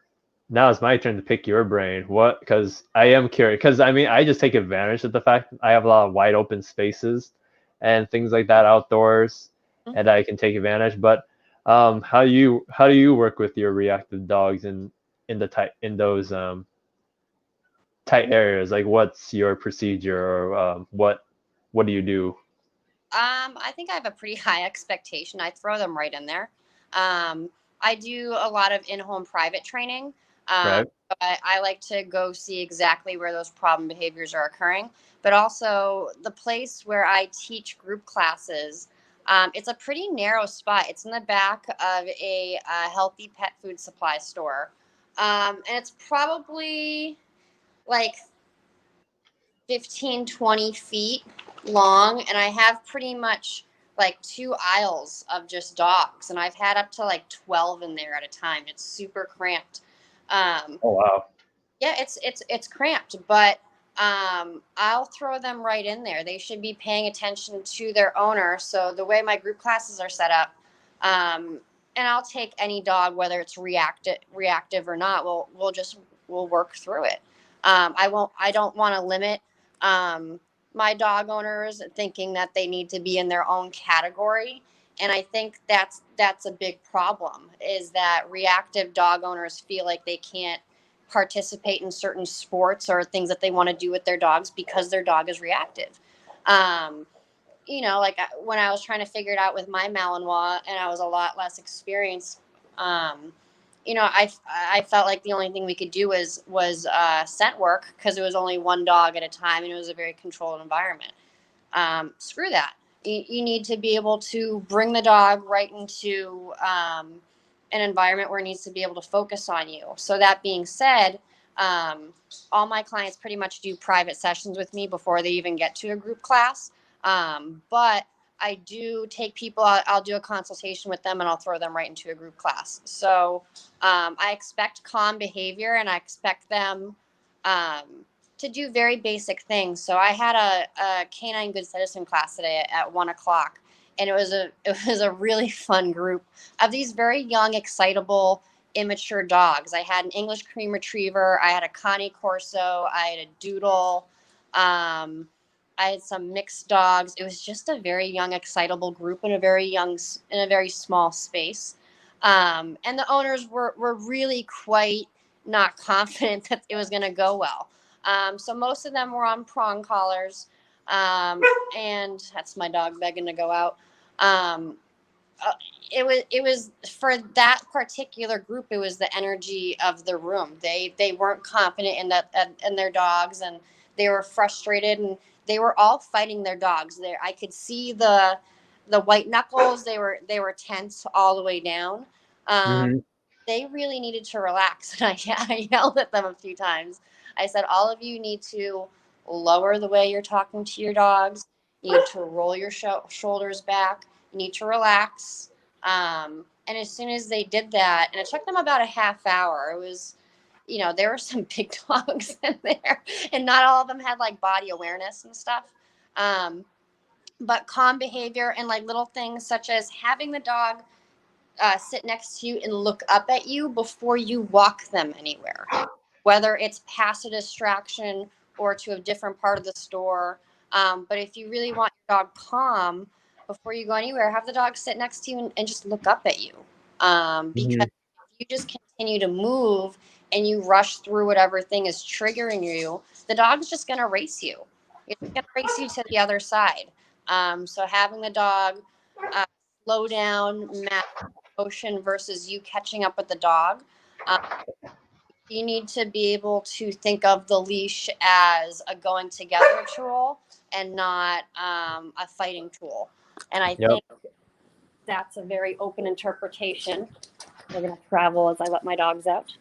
Now it's my turn to pick your brain. What? Because I am curious. Because I mean, I just take advantage of the fact that I have a lot of wide open spaces and things like that outdoors, and I can take advantage. But how do you work with your reactive dogs in those tight areas? Like, what's your procedure, or what do you do? I think I have a pretty high expectation. I throw them right in there. Um, I do a lot of in-home private training. Um, Right. I like to go see exactly where those problem behaviors are occurring, but also the place where I teach group classes. It's a pretty narrow spot. It's in the back of a healthy pet food supply store, and it's probably like 15, 20 feet long, and I have pretty much like 2 aisles of just dogs, and I've had up to like 12 in there at a time. It's super cramped. um, Oh wow. yeah, it's cramped, but I'll throw them right in there. They should be paying attention to their owner. So the way my group classes are set up, um, and I'll take any dog, whether it's reactive or not. We'll work through it. I don't want to limit um, my dog owners thinking that they need to be in their own category. And I think that's a big problem, is that reactive dog owners feel like they can't participate in certain sports or things that they want to do with their dogs because their dog is reactive. Um, like when I was trying to figure it out with my Malinois and I was a lot less experienced, um, I felt like the only thing we could do was scent work because it was only one dog at a time and it was a very controlled environment. Screw that. You need to be able to bring the dog right into an environment where it needs to be able to focus on you. So that being said, um, all my clients pretty much do private sessions with me before they even get to a group class. But I do take people. I'll do a consultation with them, and I'll throw them right into a group class. So I expect calm behavior, and I expect them um, to do very basic things. So I had a canine good citizen class today at 1 o'clock, and it was a really fun group of these very young, excitable, immature dogs. I had an English cream retriever, I had a Connie Corso, I had a Doodle, I had some mixed dogs. It was just a very young, excitable group in a very small space. And the owners were really quite not confident that it was going to go well. So most of them were on prong collars, and that's my dog begging to go out. Um, uh, it was for that particular group. It was the energy of the room. They weren't confident in their dogs, and they were frustrated, and they were all fighting their dogs. There, I could see the white knuckles. They were tense all the way down. Um, Hmm. they really needed to relax. And I yelled at them a few times. I said, all of you need to lower the way you're talking to your dogs. You need to roll your shoulders back. You need to relax. And as soon as they did that, and it took them about a half hour, it was, there were some big dogs in there, and not all of them had like body awareness and stuff. Um, But calm behavior and like little things such as having the dog sit next to you and look up at you before you walk them anywhere, whether it's past a distraction or to a different part of the store. But if you really want your dog calm before you go anywhere, have the dog sit next to you and just look up at you. Because Hmm. if you just continue to move and you rush through whatever thing is triggering you, the dog's just going to race you. It's going to race you to the other side. So having the dog uh, slow down, match motion versus you catching up with the dog. Um, you need to be able to think of the leash as a going together tool and not a fighting tool. And I Yep. think that's a very open interpretation. We're going to travel as I let my dogs out.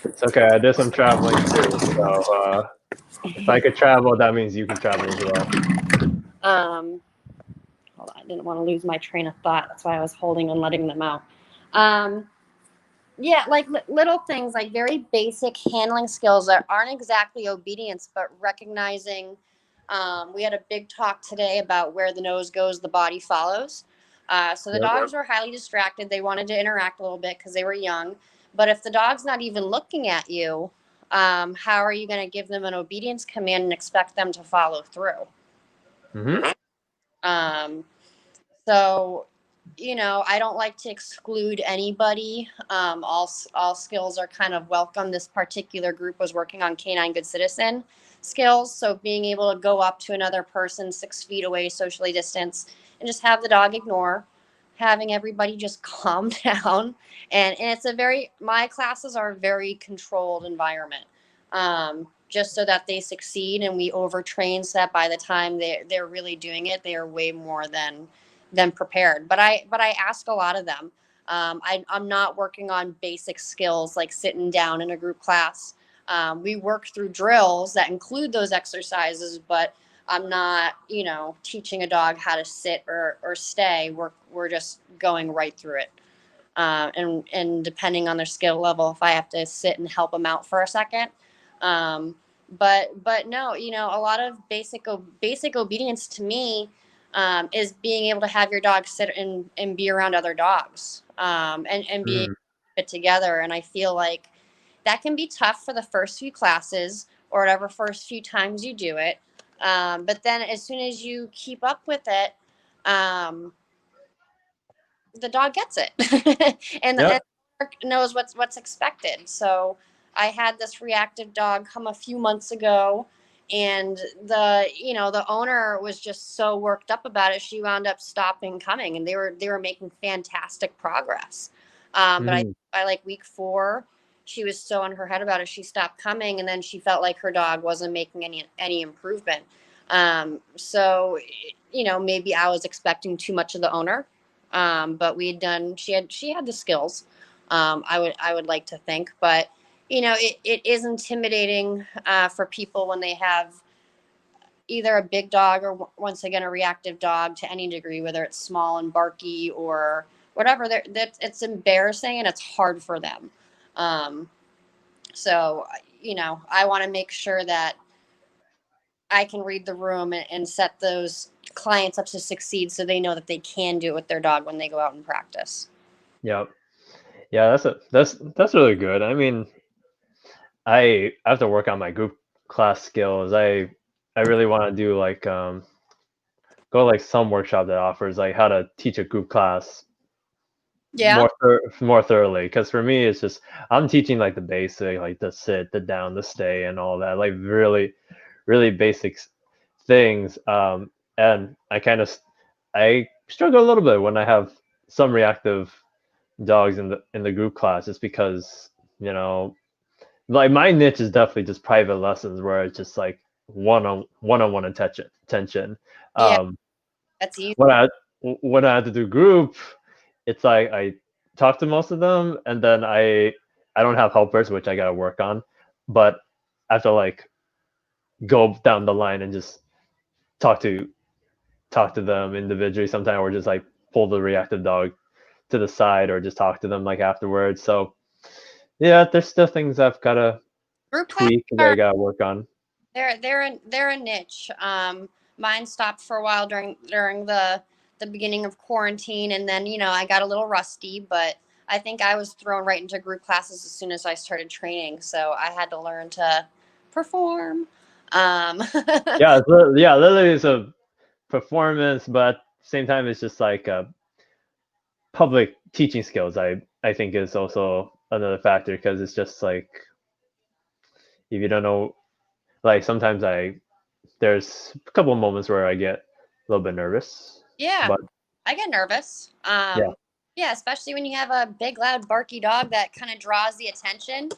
It's okay. I did some traveling too. So if I could travel, that means you can travel as well. um, hold on, I didn't want to lose my train of thought. That's why I was holding and letting them out. Um, yeah, like little things, like very basic handling skills that aren't exactly obedience, but recognizing. We had a big talk today about where the nose goes, the body follows. So the Yep. dogs were highly distracted. They wanted to interact a little bit because they were young. But if the dog's not even looking at you, how are you going to give them an obedience command and expect them to follow through? Hmm. Um, so, I don't like to exclude anybody. All skills are kind of welcome. This particular group was working on canine good citizen skills, so being able to go up to another person 6 feet away, socially distance, and just have the dog ignore, having everybody just calm down, and it's a very my classes are a very controlled environment. Just so that they succeed, and we overtrain so that by the time they're really doing it, they are way more than prepared. But I ask a lot of them. I'm not working on basic skills like sitting down in a group class. We work through drills that include those exercises, but I'm not, teaching a dog how to sit or stay. We're just going right through it. And depending on their skill level, if I have to sit and help them out for a second. Um, but no, a lot of basic obedience to me is being able to have your dog sit and be around other dogs, and be Mm. fit together. And I feel like that can be tough for the first few classes or whatever first few times you do it. But then as soon as you keep up with it, um, the dog gets it, and Yep. knows what's expected. So I had this reactive dog come a few months ago, and the owner was just so worked up about it. She wound up stopping coming, and they were making fantastic progress. But Mm. by like week 4, she was so in her head about it, she stopped coming, and then she felt like her dog wasn't making any improvement. So maybe I was expecting too much of the owner, but we had done. She had the skills. I would like to think, but it is intimidating for people when they have either a big dog or once again a reactive dog to any degree, whether it's small and barky or whatever. That it's embarrassing and it's hard for them. Um, so I want to make sure that I can read the room and set those clients up to succeed so they know that they can do it with their dog when they go out and practice. Yep. Yeah, that's really good. I mean, I have to work on my group class skills. I really want to do like go like some workshop that offers like how to teach a group class Yeah. more thoroughly. Because for me, it's just I'm teaching like the basic, like the sit, the down, the stay, and all that, like really basic things. And I struggle a little bit when I have some reactive dogs in the group class, just because you know like my niche is definitely just private lessons where it's just like one-on-one attention. Yeah. Um, That's easy. when I when I had to do group, it's like I talk to most of them, and then I don't have helpers, which I gotta work on, but I have to like go down the line and just talk to talk to them individually sometimes, or just like pull the reactive dog to the side, or just talk to them like afterwards. So yeah, there's still things I've gotta Group classes tweak that I are gotta work on. they're a niche. Mine stopped for a while during the beginning of quarantine, and then I got a little rusty, but I think I was thrown right into group classes as soon as I started training, so I had to learn to perform. Um, Yeah, literally it's a performance, but at the same time it's just like public teaching skills. I think is also another factor because it's just like if you don't know, like sometimes there's a couple of moments where I get a little bit nervous, yeah, but I get nervous. yeah, Yeah, especially when you have a big, loud, barky dog that kind of draws the attention.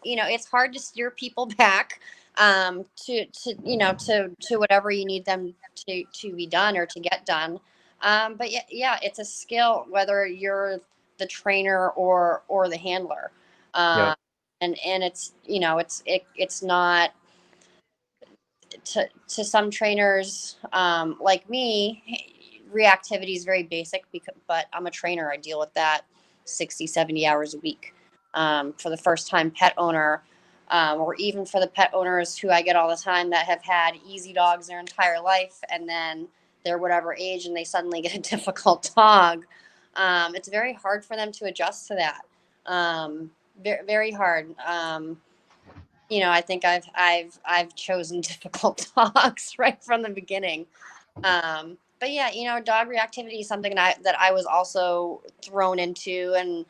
It's hard to steer people back to whatever you need them to be done or to get done. But yeah, it's a skill whether you're the trainer or the handler. yeah, And it's not to some trainers like me. Reactivity is very basic but I'm a trainer. I deal with that 60, 70 hours a week. For the first time pet owner, or even for the pet owners who I get all the time that have had easy dogs their entire life, and then they're whatever age and they suddenly get a difficult dog. It's very hard for them to adjust to that. Very, very hard. I think I've chosen difficult dogs right from the beginning. But yeah, dog reactivity is something that I was also thrown into, and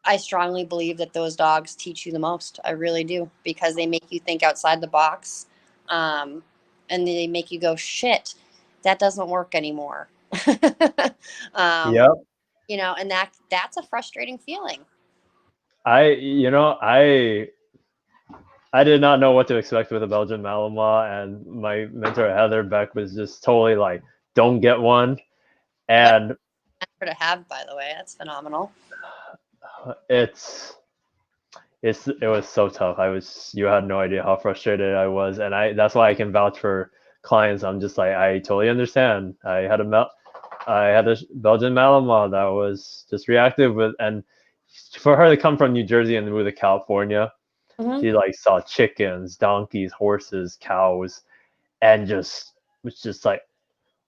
I strongly believe that those dogs teach you the most. I really do, because they make you think outside the box, um, and they make you go, "Shit, that doesn't work anymore." um, yeah. and that's a frustrating feeling. I did not know what to expect with a Belgian Malinois, and my mentor Heather Beck was just totally like, "Don't get one." What And an to have, by the way, that's phenomenal. it's it was so tough. You had no idea how frustrated I was, and I that's why I can vouch for clients. I'm just like I totally understand. I had a Belgian Malinois that was just reactive with, and for her to come from New Jersey and move to California, Hmm. she like saw chickens, donkeys, horses, cows, and just was just like,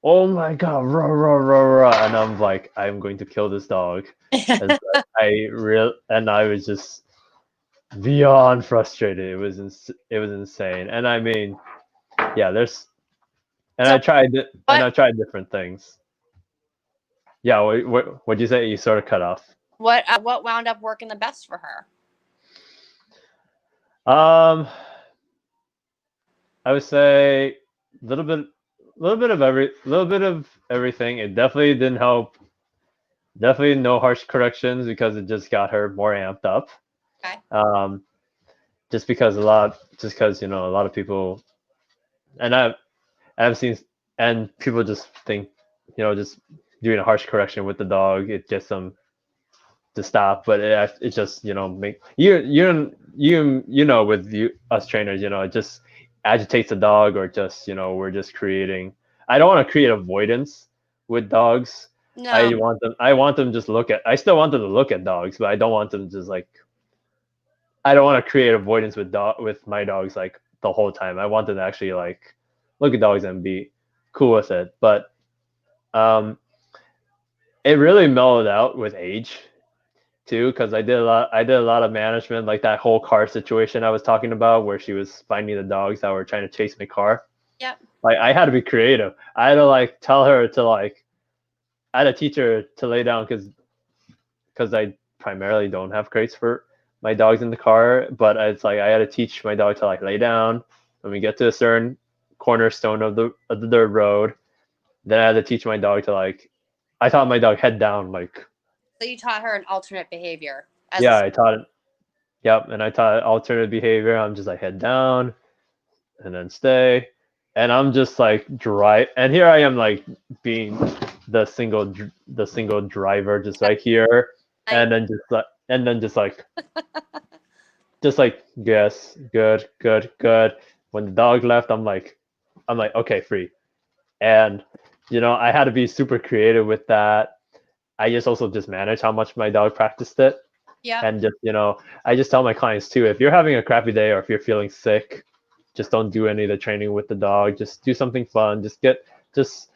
oh my god, rah rah rah rah, and I'm like, I'm going to kill this dog. And so I was just beyond frustrated. It was insane, and I mean, yeah, So and what I tried different things. Yeah, what'd you say? You sort of cut off. what wound up working the best for her? Um, I would say little bit of everything. It definitely didn't help. Definitely no harsh corrections because it just got her more amped up. Okay. Um, just because a lot of people, and I've seen, and people just think, just doing a harsh correction with the dog, it gets them to stop, but it just make with us trainers, it just agitates the dog, or just we're just creating. I don't want to create avoidance with dogs. No. I want them just look at. I still want them to look at dogs, but I don't want them just like. I don't want to create avoidance with my dogs like the whole time. I want them to actually like look at dogs and be cool with it. But um, it really mellowed out with age too, because I did a lot of management, like that whole car situation I was talking about where she was finding the dogs that were trying to chase my car. Yep. Like I had to be creative. I had to like tell her to like I had to teach her to lay down because I primarily don't have crates for my dogs in the car, but it's like I had to teach my dog to like lay down when we get to a certain cornerstone of the dirt road. Then I had to teach my dog to like I taught my dog head down, like So you taught her an alternate behavior as a yeah, I taught it. Yep, and I taught alternative behavior. I'm just like head down and then stay, and I'm just like dry. And here I am like being the single driver, just right here, night. and then just like yes, good, good, good. When the dog left, I'm like okay, free. And I had to be super creative with that. I just also just manage how much my dog practiced it. Yep. And just I just tell my clients too, if you're having a crappy day or if you're feeling sick, just don't do any of the training with the dog. Just do something fun. Just just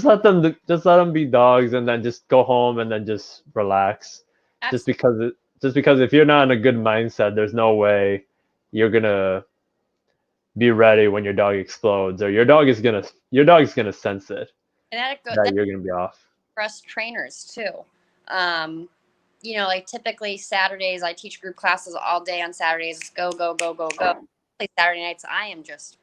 let them be dogs, and then just go home and then just relax. Just Absolutely. because if you're not in a good mindset, there's no way you're gonna be ready when your dog explodes, or your dog's gonna sense it And that that you're gonna be off. for us trainers too. Um, like typically Saturdays, I teach group classes all day on Saturdays. Go, go, go, go, go. Saturday nights,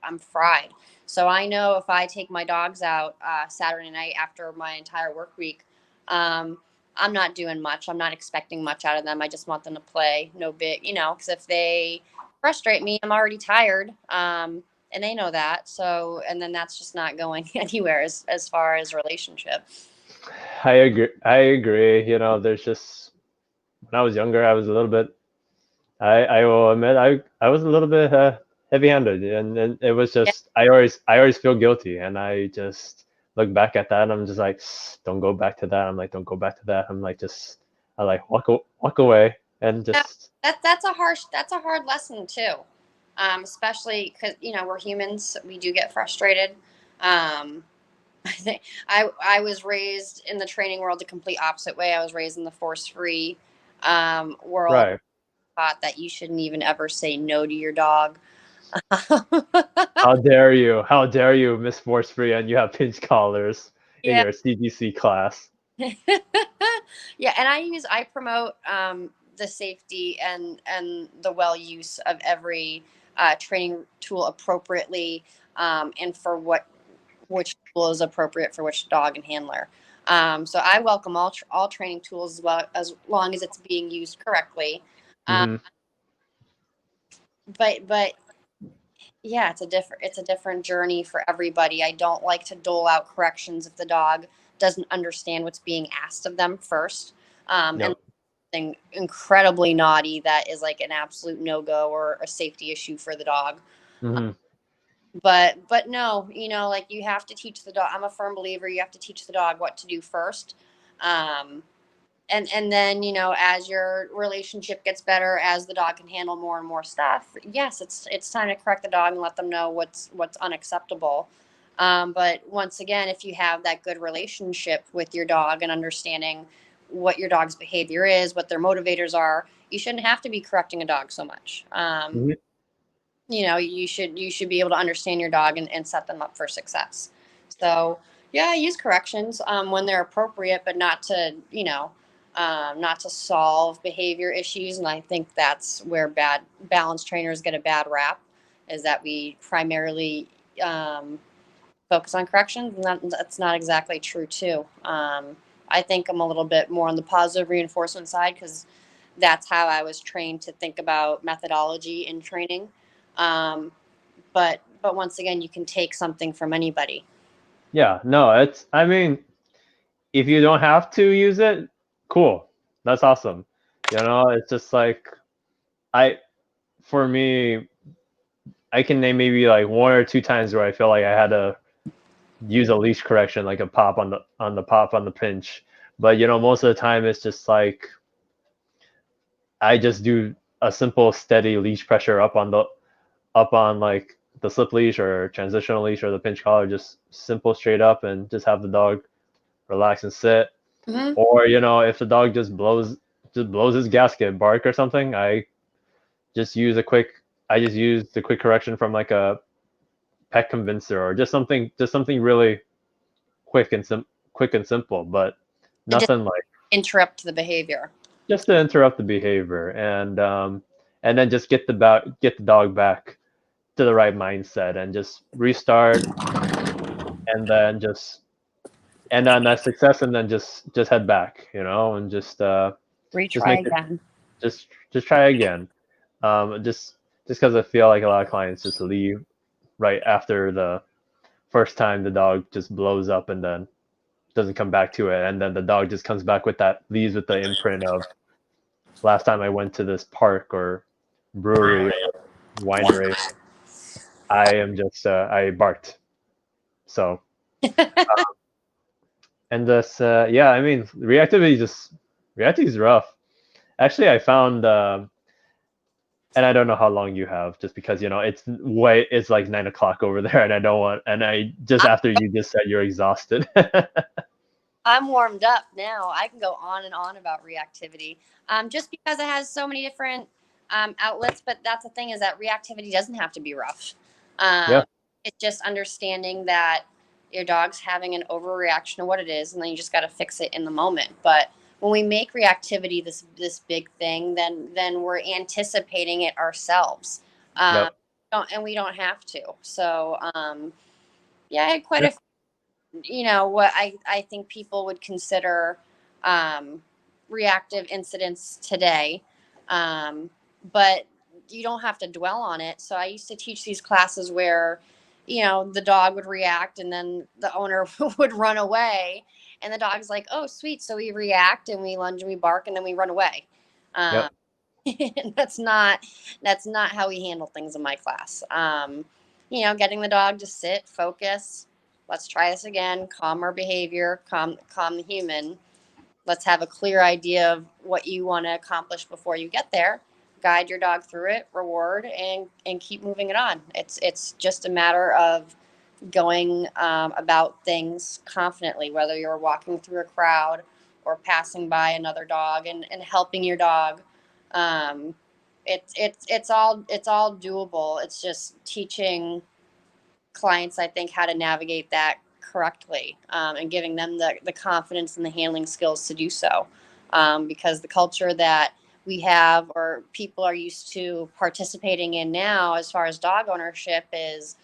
I'm fried. So I know if I take my dogs out Saturday night after my entire work week, um, I'm not doing much. I'm not expecting much out of them. I just want them to play, no big, because if they frustrate me, I'm already tired. And they know that. So, and then that's just not going anywhere as far as relationship. I agree. There's just when I was younger, I was a little bit. I will admit I was a little bit heavy-handed, and it was Yeah. just I always feel guilty, and I just look back at that, and I'm just like, don't go back to that. I'm like, don't go back to that. I'm like, I like walk away and Yeah, just that's a hard lesson too. Especially because we're humans, we do get frustrated. I think I was raised in the training world the complete opposite way. I was raised in the force free world. right. Taught that you shouldn't even ever say no to your dog. How dare you? How dare you, Miss Force Free, and you have pinch collars in Yeah. your CDC class. Yeah, and I promote the safety and the well use of every training tool appropriately, and for which tool is appropriate for which dog and handler. So I welcome all training tools as long as it's being used correctly. Um, Hmm. but yeah, it's a different journey for everybody. I don't like to dole out corrections if the dog doesn't understand what's being asked of them first. And Yep. something incredibly naughty that is like an absolute no go or a safety issue for the dog. Hmm. But no, like you have to teach the dog. I'm a firm believer you have to teach the dog what to do first. Um, and then as your relationship gets better, as the dog can handle more and more stuff, yes, it's time to correct the dog and let them know what's unacceptable. But once again, if you have that good relationship with your dog and understanding what your dog's behavior is, what their motivators are, you shouldn't have to be correcting a dog so much. Hmm. You should be able to understand your dog and set them up for success. So yeah, I use corrections when they're appropriate, but not to solve behavior issues. And I think that's where bad balance trainers get a bad rap, is that we primarily um, focus on corrections, and that's not exactly true too. I think I'm a little bit more on the positive reinforcement side because that's how I was trained to think about methodology in training. Um, but once again, you can take something from anybody. Yeah. No, I mean, if you don't have to use it, cool. That's awesome. It's just like I for me, I can name maybe like one or two times where I feel like I had to use a leash correction, like a pop on the pinch. But most of the time it's just like I just do a simple steady leash pressure up on like the slip leash or transitional leash or the pinch collar, just simple straight up, and just have the dog relax and sit. Mm-hmm. Or if the dog just blows his gasket, bark or something, just use a quick I just use the quick correction from like a pet convincer, or just something really quick and simple, but To just nothing like interrupt the behavior. just to interrupt the behavior, and then just get the dog back to the right mindset, and just restart, and then that success, and then just head back, and just Retry make it again. just try again. Just because I feel like a lot of clients just leave right after the first time the dog just blows up, and then doesn't come back to it, and then the dog just comes back leaves with the imprint of last time I went to this park or brewery or winery, I barked. So, and this yeah, I mean, reactivity is rough. Actually, I found and I don't know how long you have, just because it's like 9 o'clock over there, and I don't want, and I just I'm, after you just said you're exhausted. I'm warmed up now. I can go on and on about reactivity, just because it has so many different outlets. But that's the thing, is that reactivity doesn't have to be rough. Yeah, Um, it's just understanding that your dog's having an overreaction to what it is, and then you just got to fix it in the moment. But when we make reactivity this big thing, then we're anticipating it ourselves, um, yep, and we don't have to. So yeah, I had quite a, what I think people would consider um, reactive incidents today. But you don't have to dwell on it. So I used to teach these classes where, the dog would react and then the owner would run away. And the dog's like, oh, sweet. So we react and we lunge and we bark and then we run away. Um, yep, that's not how we handle things in my class. Getting the dog to sit, focus. Let's try this again. Calm our behavior. Calm the human. Let's have a clear idea of what you want to accomplish before you get there. Guide your dog through it. Reward and keep moving it on. It's just a matter of going about things confidently, whether you're walking through a crowd or passing by another dog and helping your dog. Um, it's all doable. It's just teaching clients, I think, how to navigate that correctly, and giving them the confidence and the handling skills to do so. Because the culture that we have, or people are used to participating in now, as far as dog ownership, is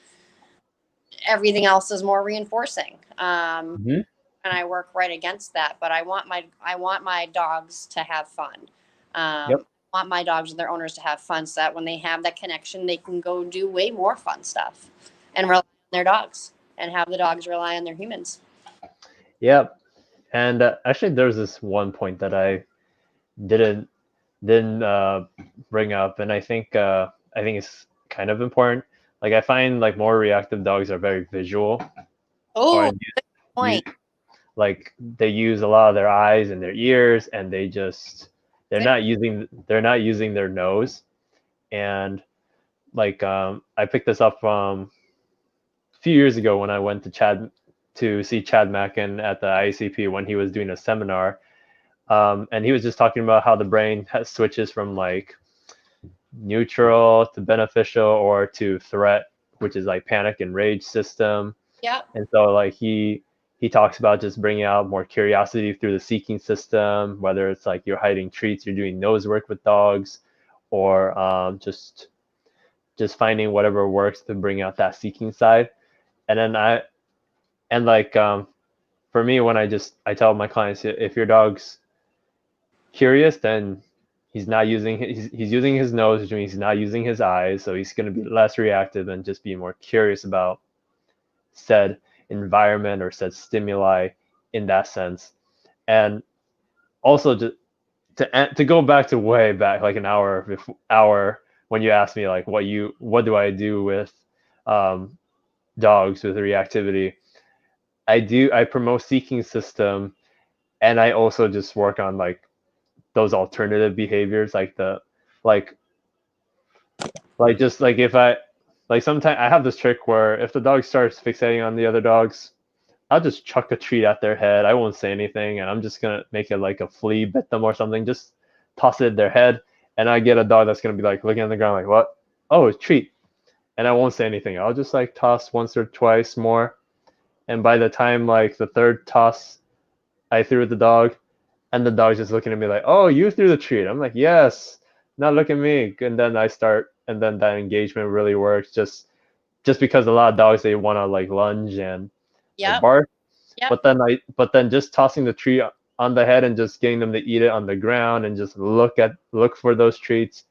everything else is more reinforcing. hmm, And I work right against that. But I want my dogs to have fun. yep, I want my dogs and their owners to have fun, so that when they have that connection, they can go do way more fun stuff and rely on their dogs and have the dogs rely on their humans. yep. And actually, there's this one point that I didn't didn't bring up, and I think it's kind of important. Like I find like more reactive dogs are very visual, or Oh, you point. like they use a lot of their eyes and their ears, and they're Good. not using their nose. And like I picked this up from a few years ago when I went to see Chad Mackin at the ICP when he was doing a seminar. And he was just talking about how the brain switches from like neutral to beneficial or to threat, which is like panic and rage system. Yep. And so like he talks about just bringing out more curiosity through the seeking system, whether it's like you're hiding treats, you're doing nose work with dogs, or just finding whatever works to bring out that seeking side. And then like for me, when I tell my clients, if your dog's curious, then he's using his nose, which means he's not using his eyes, so he's going to be less reactive and just be more curious about said environment or said stimuli in that sense. And also to go back to way back, like an hour when you asked me like what do I do with um, dogs with reactivity. I promote seeking system, and I also just work on like those alternative behaviors, like the like just like if I like sometimes I have this trick where if the dog starts fixating on the other dogs, I'll just chuck a treat at their head. I won't say anything, and I'm just gonna make it like a flea bit them or something. Just toss it at their head, and I get a dog that's gonna be like looking at the ground like, what? Oh, a treat. And I won't say anything. I'll just like toss once or twice more, and by the time like the third toss I threw at the dog, and the dog's just looking at me like, oh, you threw the treat. I'm like, yes. Now look at me. And then and then that engagement really works. Just because a lot of dogs they want to like lunge and like Yep. bark, Yep. but then just tossing the treat on the head and just getting them to eat it on the ground and just look for those treats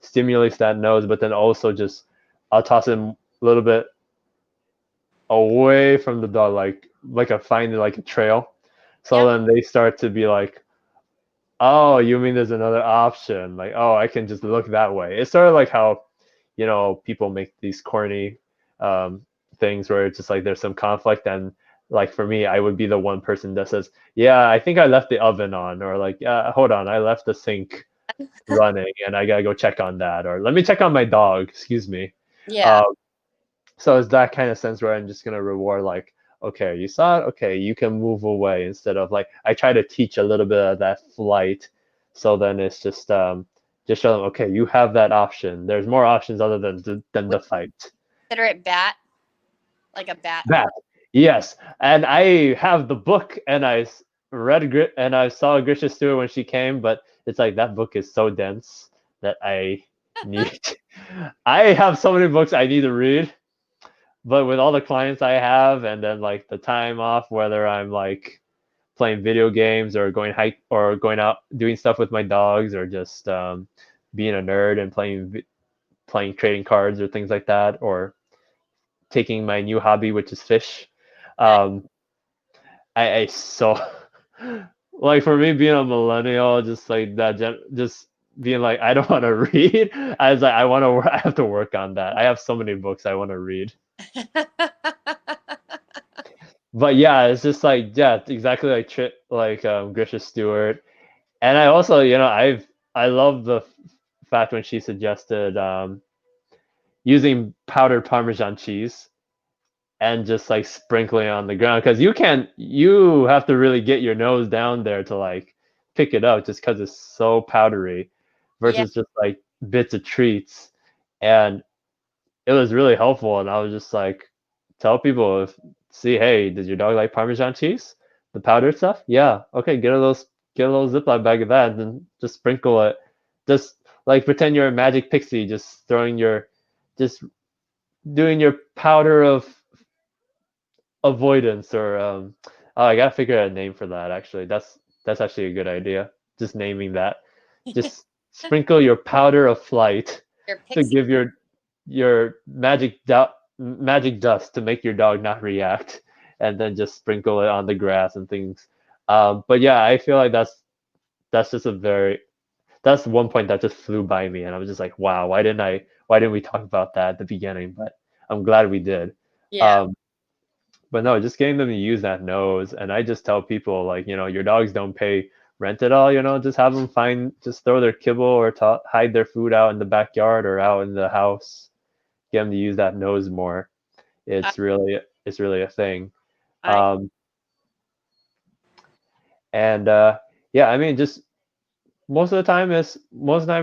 stimulates that nose. But then also just I'll toss it a little bit away from the dog, like I find it like a trail. So Yep. then they start to be like, oh, you mean there's another option? Like, oh, I can just look that way. It's sort of like how, people make these corny um, things where it's just like there's some conflict, and like for me, I would be the one person that says, yeah, I think I left the oven on, or like, yeah, hold on, I left the sink running, and I gotta go check on that, or let me check on my dog. Excuse me. Yeah. Um, so it's that kind of sense where I'm just gonna reward like, okay, you saw it, okay, you can move away instead of like I try to teach a little bit of that flight. So then it's just show them, okay, you have that option. There's more options other than Would the fight. you consider it bat, like a bat? That, yes, and I have the book, and read and I saw Grisha Stewart when she came, but it's like that book is so dense that I need. I have so many books I need to read, but with all the clients I have, and then like the time off, whether I'm like playing video games or going hike or going out doing stuff with my dogs, or just being a nerd and playing trading cards or things like that, or taking my new hobby, which is fish. Nice. Um, I so like for me being a millennial, just like that, just being like I don't want to read. I was like I want to. I have to work on that. I have so many books I want to read. But yeah, it's just like yeah, it's exactly like Grisha Stewart. And I also, I love the fact when she suggested using powdered Parmesan cheese and just like sprinkling on the ground, because you have to really get your nose down there to like pick it up just because it's so powdery Yeah. versus just like bits of treats. And it was really helpful, and I was just like tell people, if see, hey, does your dog like Parmesan cheese, the powdered stuff? Yeah, okay, get a little Ziploc bag of that, and then just sprinkle it. Just like pretend you're a magic pixie, just doing your powder of avoidance, or oh, I gotta figure out a name for that. Actually, that's actually a good idea. Just naming that. Just sprinkle your powder of flight Your to pixie. give your magic dust to make your dog not react, and then just sprinkle it on the grass and things. But yeah, I feel like that's just a very that's one point that just flew by me, and I was just like, wow, why didn't we talk about that at the beginning? But I'm glad we did. Yeah. Um, but no, just getting them to use that nose, and I just tell people like, your dogs don't pay rent at all. Just have them just throw their kibble or hide their food out in the backyard or out in the house. Get them to use that nose more. I, It's really a thing. I Um, and yeah, I mean, just most of the time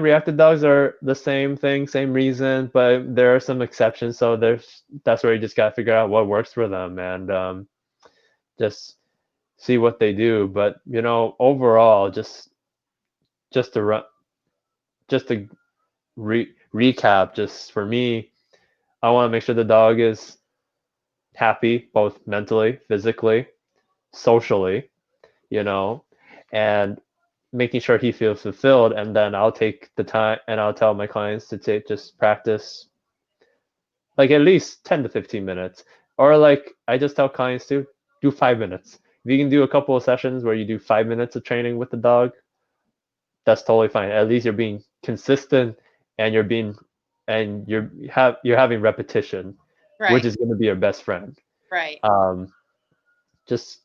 reactive dogs are the same thing, same reason, but there are some exceptions. So that's where you just gotta figure out what works for them, and just see what they do. But overall, just to run, just to recap, just for me, I want to make sure the dog is happy, both mentally, physically, socially, you know, and making sure he feels fulfilled. And then I'll take the time and I'll tell my clients to just practice like at least 10 to 15 minutes. Or like I just tell clients to do 5 minutes. If you can do a couple of sessions where you do 5 minutes of training with the dog, that's totally fine. At least you're being consistent, and you're having repetition, which right. is going to be your best friend. Right. Um, just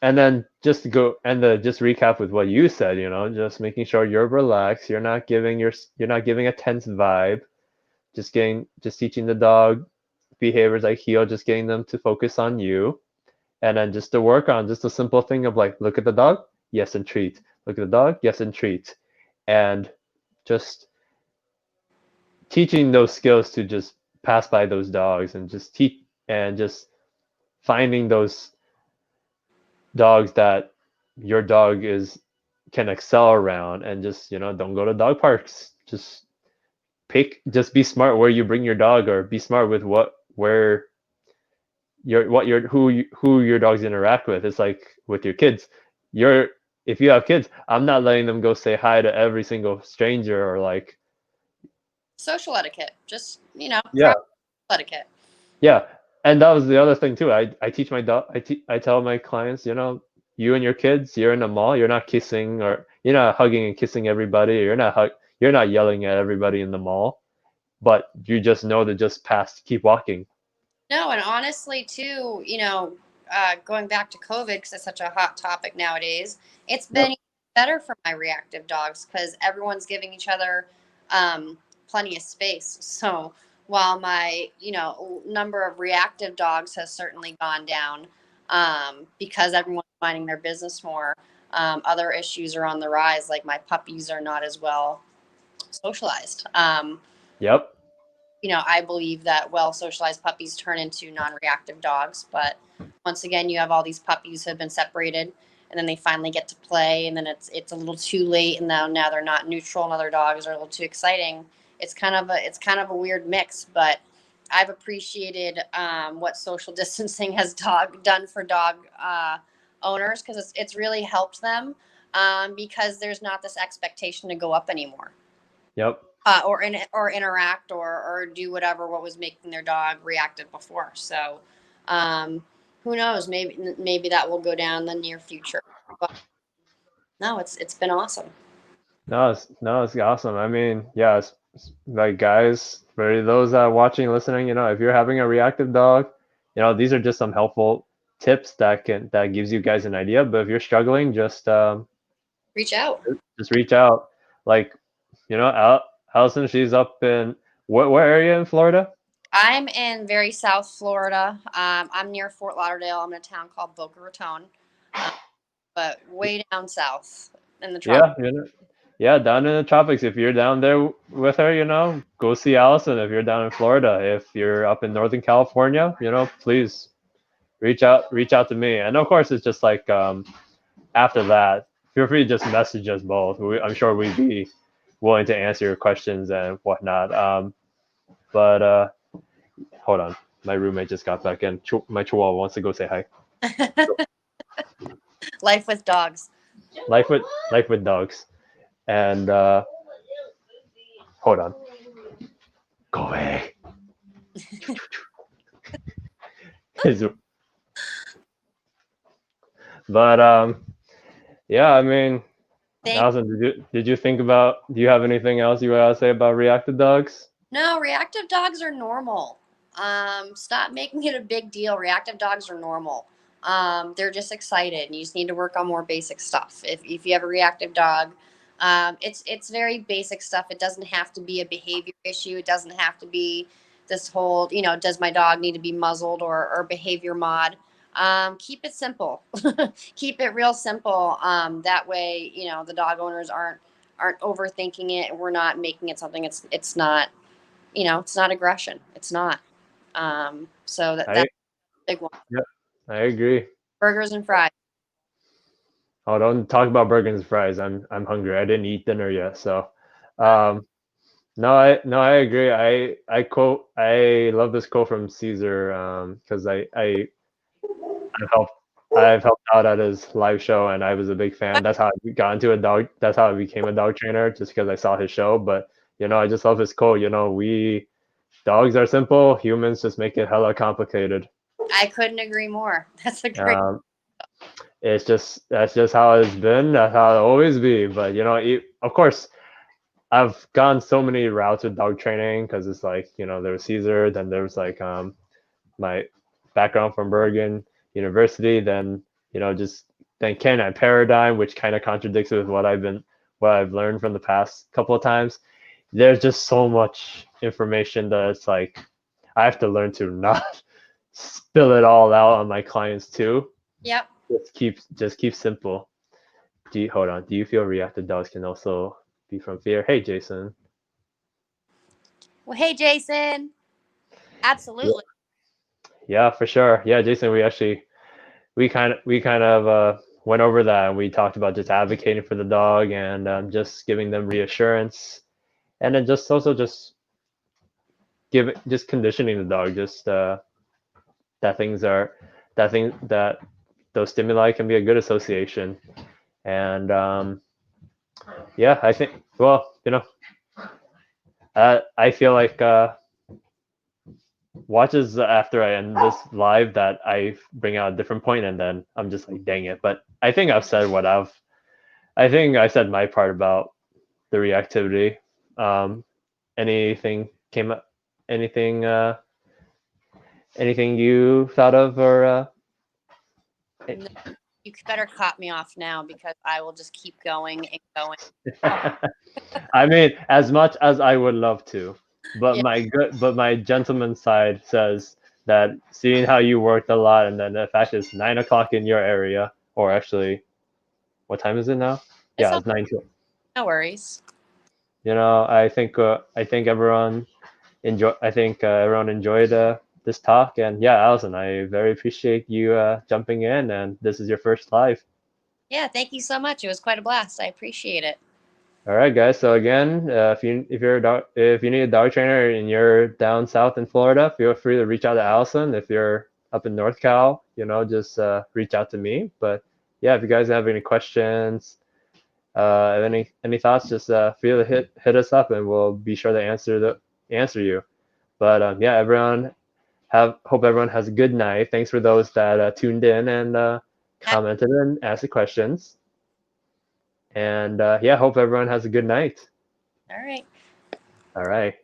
and then just to go and just recap with what you said, just making sure you're relaxed, you're not giving a tense vibe, just teaching the dog behaviors like heel, just getting them to focus on you, and then just to work on just a simple thing of like, look at the dog, yes, and treat. Look at the dog, yes, and treat. And just teaching those skills to just pass by those dogs, and just finding those dogs that your dog is can excel around, and just don't go to dog parks. Just be smart where you bring your dog, or be smart with where who your dogs interact with. It's like with your kids. You're If you have kids, I'm not letting them go say hi to every single stranger, or like Social etiquette. Just, yeah. proper etiquette. Yeah, and that was the other thing too. I teach my dog. I tell my clients, you and your kids, you're in a mall. You're not kissing, or you're not hugging and kissing everybody. You're not yelling at everybody in the mall. But you just know to just pass, keep walking. No, and honestly, too, going back to COVID, because it's such a hot topic nowadays, it's been Yep. better for my reactive dogs because everyone's giving each other plenty of space. So while my number of reactive dogs has certainly gone down because everyone's minding their business more, other issues are on the rise. Like my puppies are not as well socialized. Yep. I believe that well socialized puppies turn into non reactive dogs. But once again, you have all these puppies who have been separated and then they finally get to play and then it's a little too late and now they're not neutral and other dogs are a little too exciting. It's kind of a weird mix, but I've appreciated what social distancing has done for dog owners because it's really helped them because there's not this expectation to go up anymore. Yep. Or interact or do whatever what was making their dog reactive before. So, um, who knows? Maybe that will go down in the near future. But no, it's been awesome. No, it's awesome. I mean, yeah, like guys, for those watching, listening, if you're having a reactive dog, these are just some helpful tips that gives you guys an idea. But if you're struggling, Reach out. just reach out. Like, Allison, she's up in what area in Florida? I'm in very South Florida. I'm near Fort Lauderdale. I'm in a town called Boca Raton, uh, but way down south in the tropics. Yeah, yeah, down in the tropics. If you're down there with her, go see Allison. If you're down in Florida, if you're up in Northern California, please reach out to me. And of course, it's just like after that, feel free to just message us both. I'm sure we'd be willing to answer your questions and whatnot. But hold on, my roommate just got back in. My chihuahua wants to go say hi. Life with dogs. Life with dogs. And hold on, go away. But yeah, I mean, Thank Allison, did you think about? Do you have anything else you want to say about reactive dogs? No, reactive dogs are normal. Stop making it a big deal. Reactive dogs are normal. They're just excited, and you just need to work on more basic stuff. If you have a reactive dog, it's very basic stuff. It doesn't have to be a behavior issue. It doesn't have to be this whole, does my dog need to be muzzled or behavior mod? Keep it simple. Keep it real simple. That way, the dog owners aren't overthinking it, and we're not making it something it's not. It's not aggression. It's not. So that's I a big one. Yeah, I agree. Burgers and fries. Oh, don't talk about burgers and fries. I'm hungry. I didn't eat dinner yet, so um, no, I agree. I love this quote from Caesar because I've helped I've helped out at his live show and I was a big fan. That's how I got into a dog. That's how I became a dog trainer, just because I saw his show. But I just love his quote. We dogs are simple. Humans just make it hella complicated. I couldn't agree more. That's a great. Um, that's just how it's been. That's how it'll always be. But of course, I've gone so many routes with dog training because it's like there was Caesar, then there was like my background from Bergen University, then just then canine paradigm, which kind of contradicts with what I've learned from the past couple of times. There's just so much information that it's like I have to learn to not spill it all out on my clients too. Yep. Just keep simple. Hold on. Do you feel reactive dogs can also be from fear? Hey, Jason. Well, hey, Jason. Absolutely. Yeah, for sure. Yeah, Jason. We kind of went over that and we talked about just advocating for the dog and just giving them reassurance, and then just also just conditioning the dog, just that things are that those stimuli can be a good association. And yeah, I think, well, I feel like watches after I end this live that I bring out a different point and then I'm just like, dang it. But I think I think I said my part about the reactivity. Um, anything came up? Anything? Anything you thought of or? No, you You better cut me off now because I will just keep going and going. I mean, as much as I would love to, but Yeah, my gentleman side says that seeing how you worked a lot, and then the fact it's 9 o'clock in your area, or actually, what time is it now? it's Yeah, all it's 9. no worries. I think everyone everyone enjoyed this talk, and yeah, Allison, I very appreciate you jumping in, and this is your first live. Yeah, thank you so much. It was quite a blast. I appreciate it. All right, guys. So again, if you need a dog trainer and you're down south in Florida, feel free to reach out to Allison. If you're up in North Cal, just reach out to me. But yeah, if you guys have any questions, any thoughts, just feel to hit us up, and we'll be sure to answer you. But yeah, everyone hope everyone has a good night. Thanks for those that tuned in and commented and asked the questions. And yeah, hope everyone has a good night. All right. All right.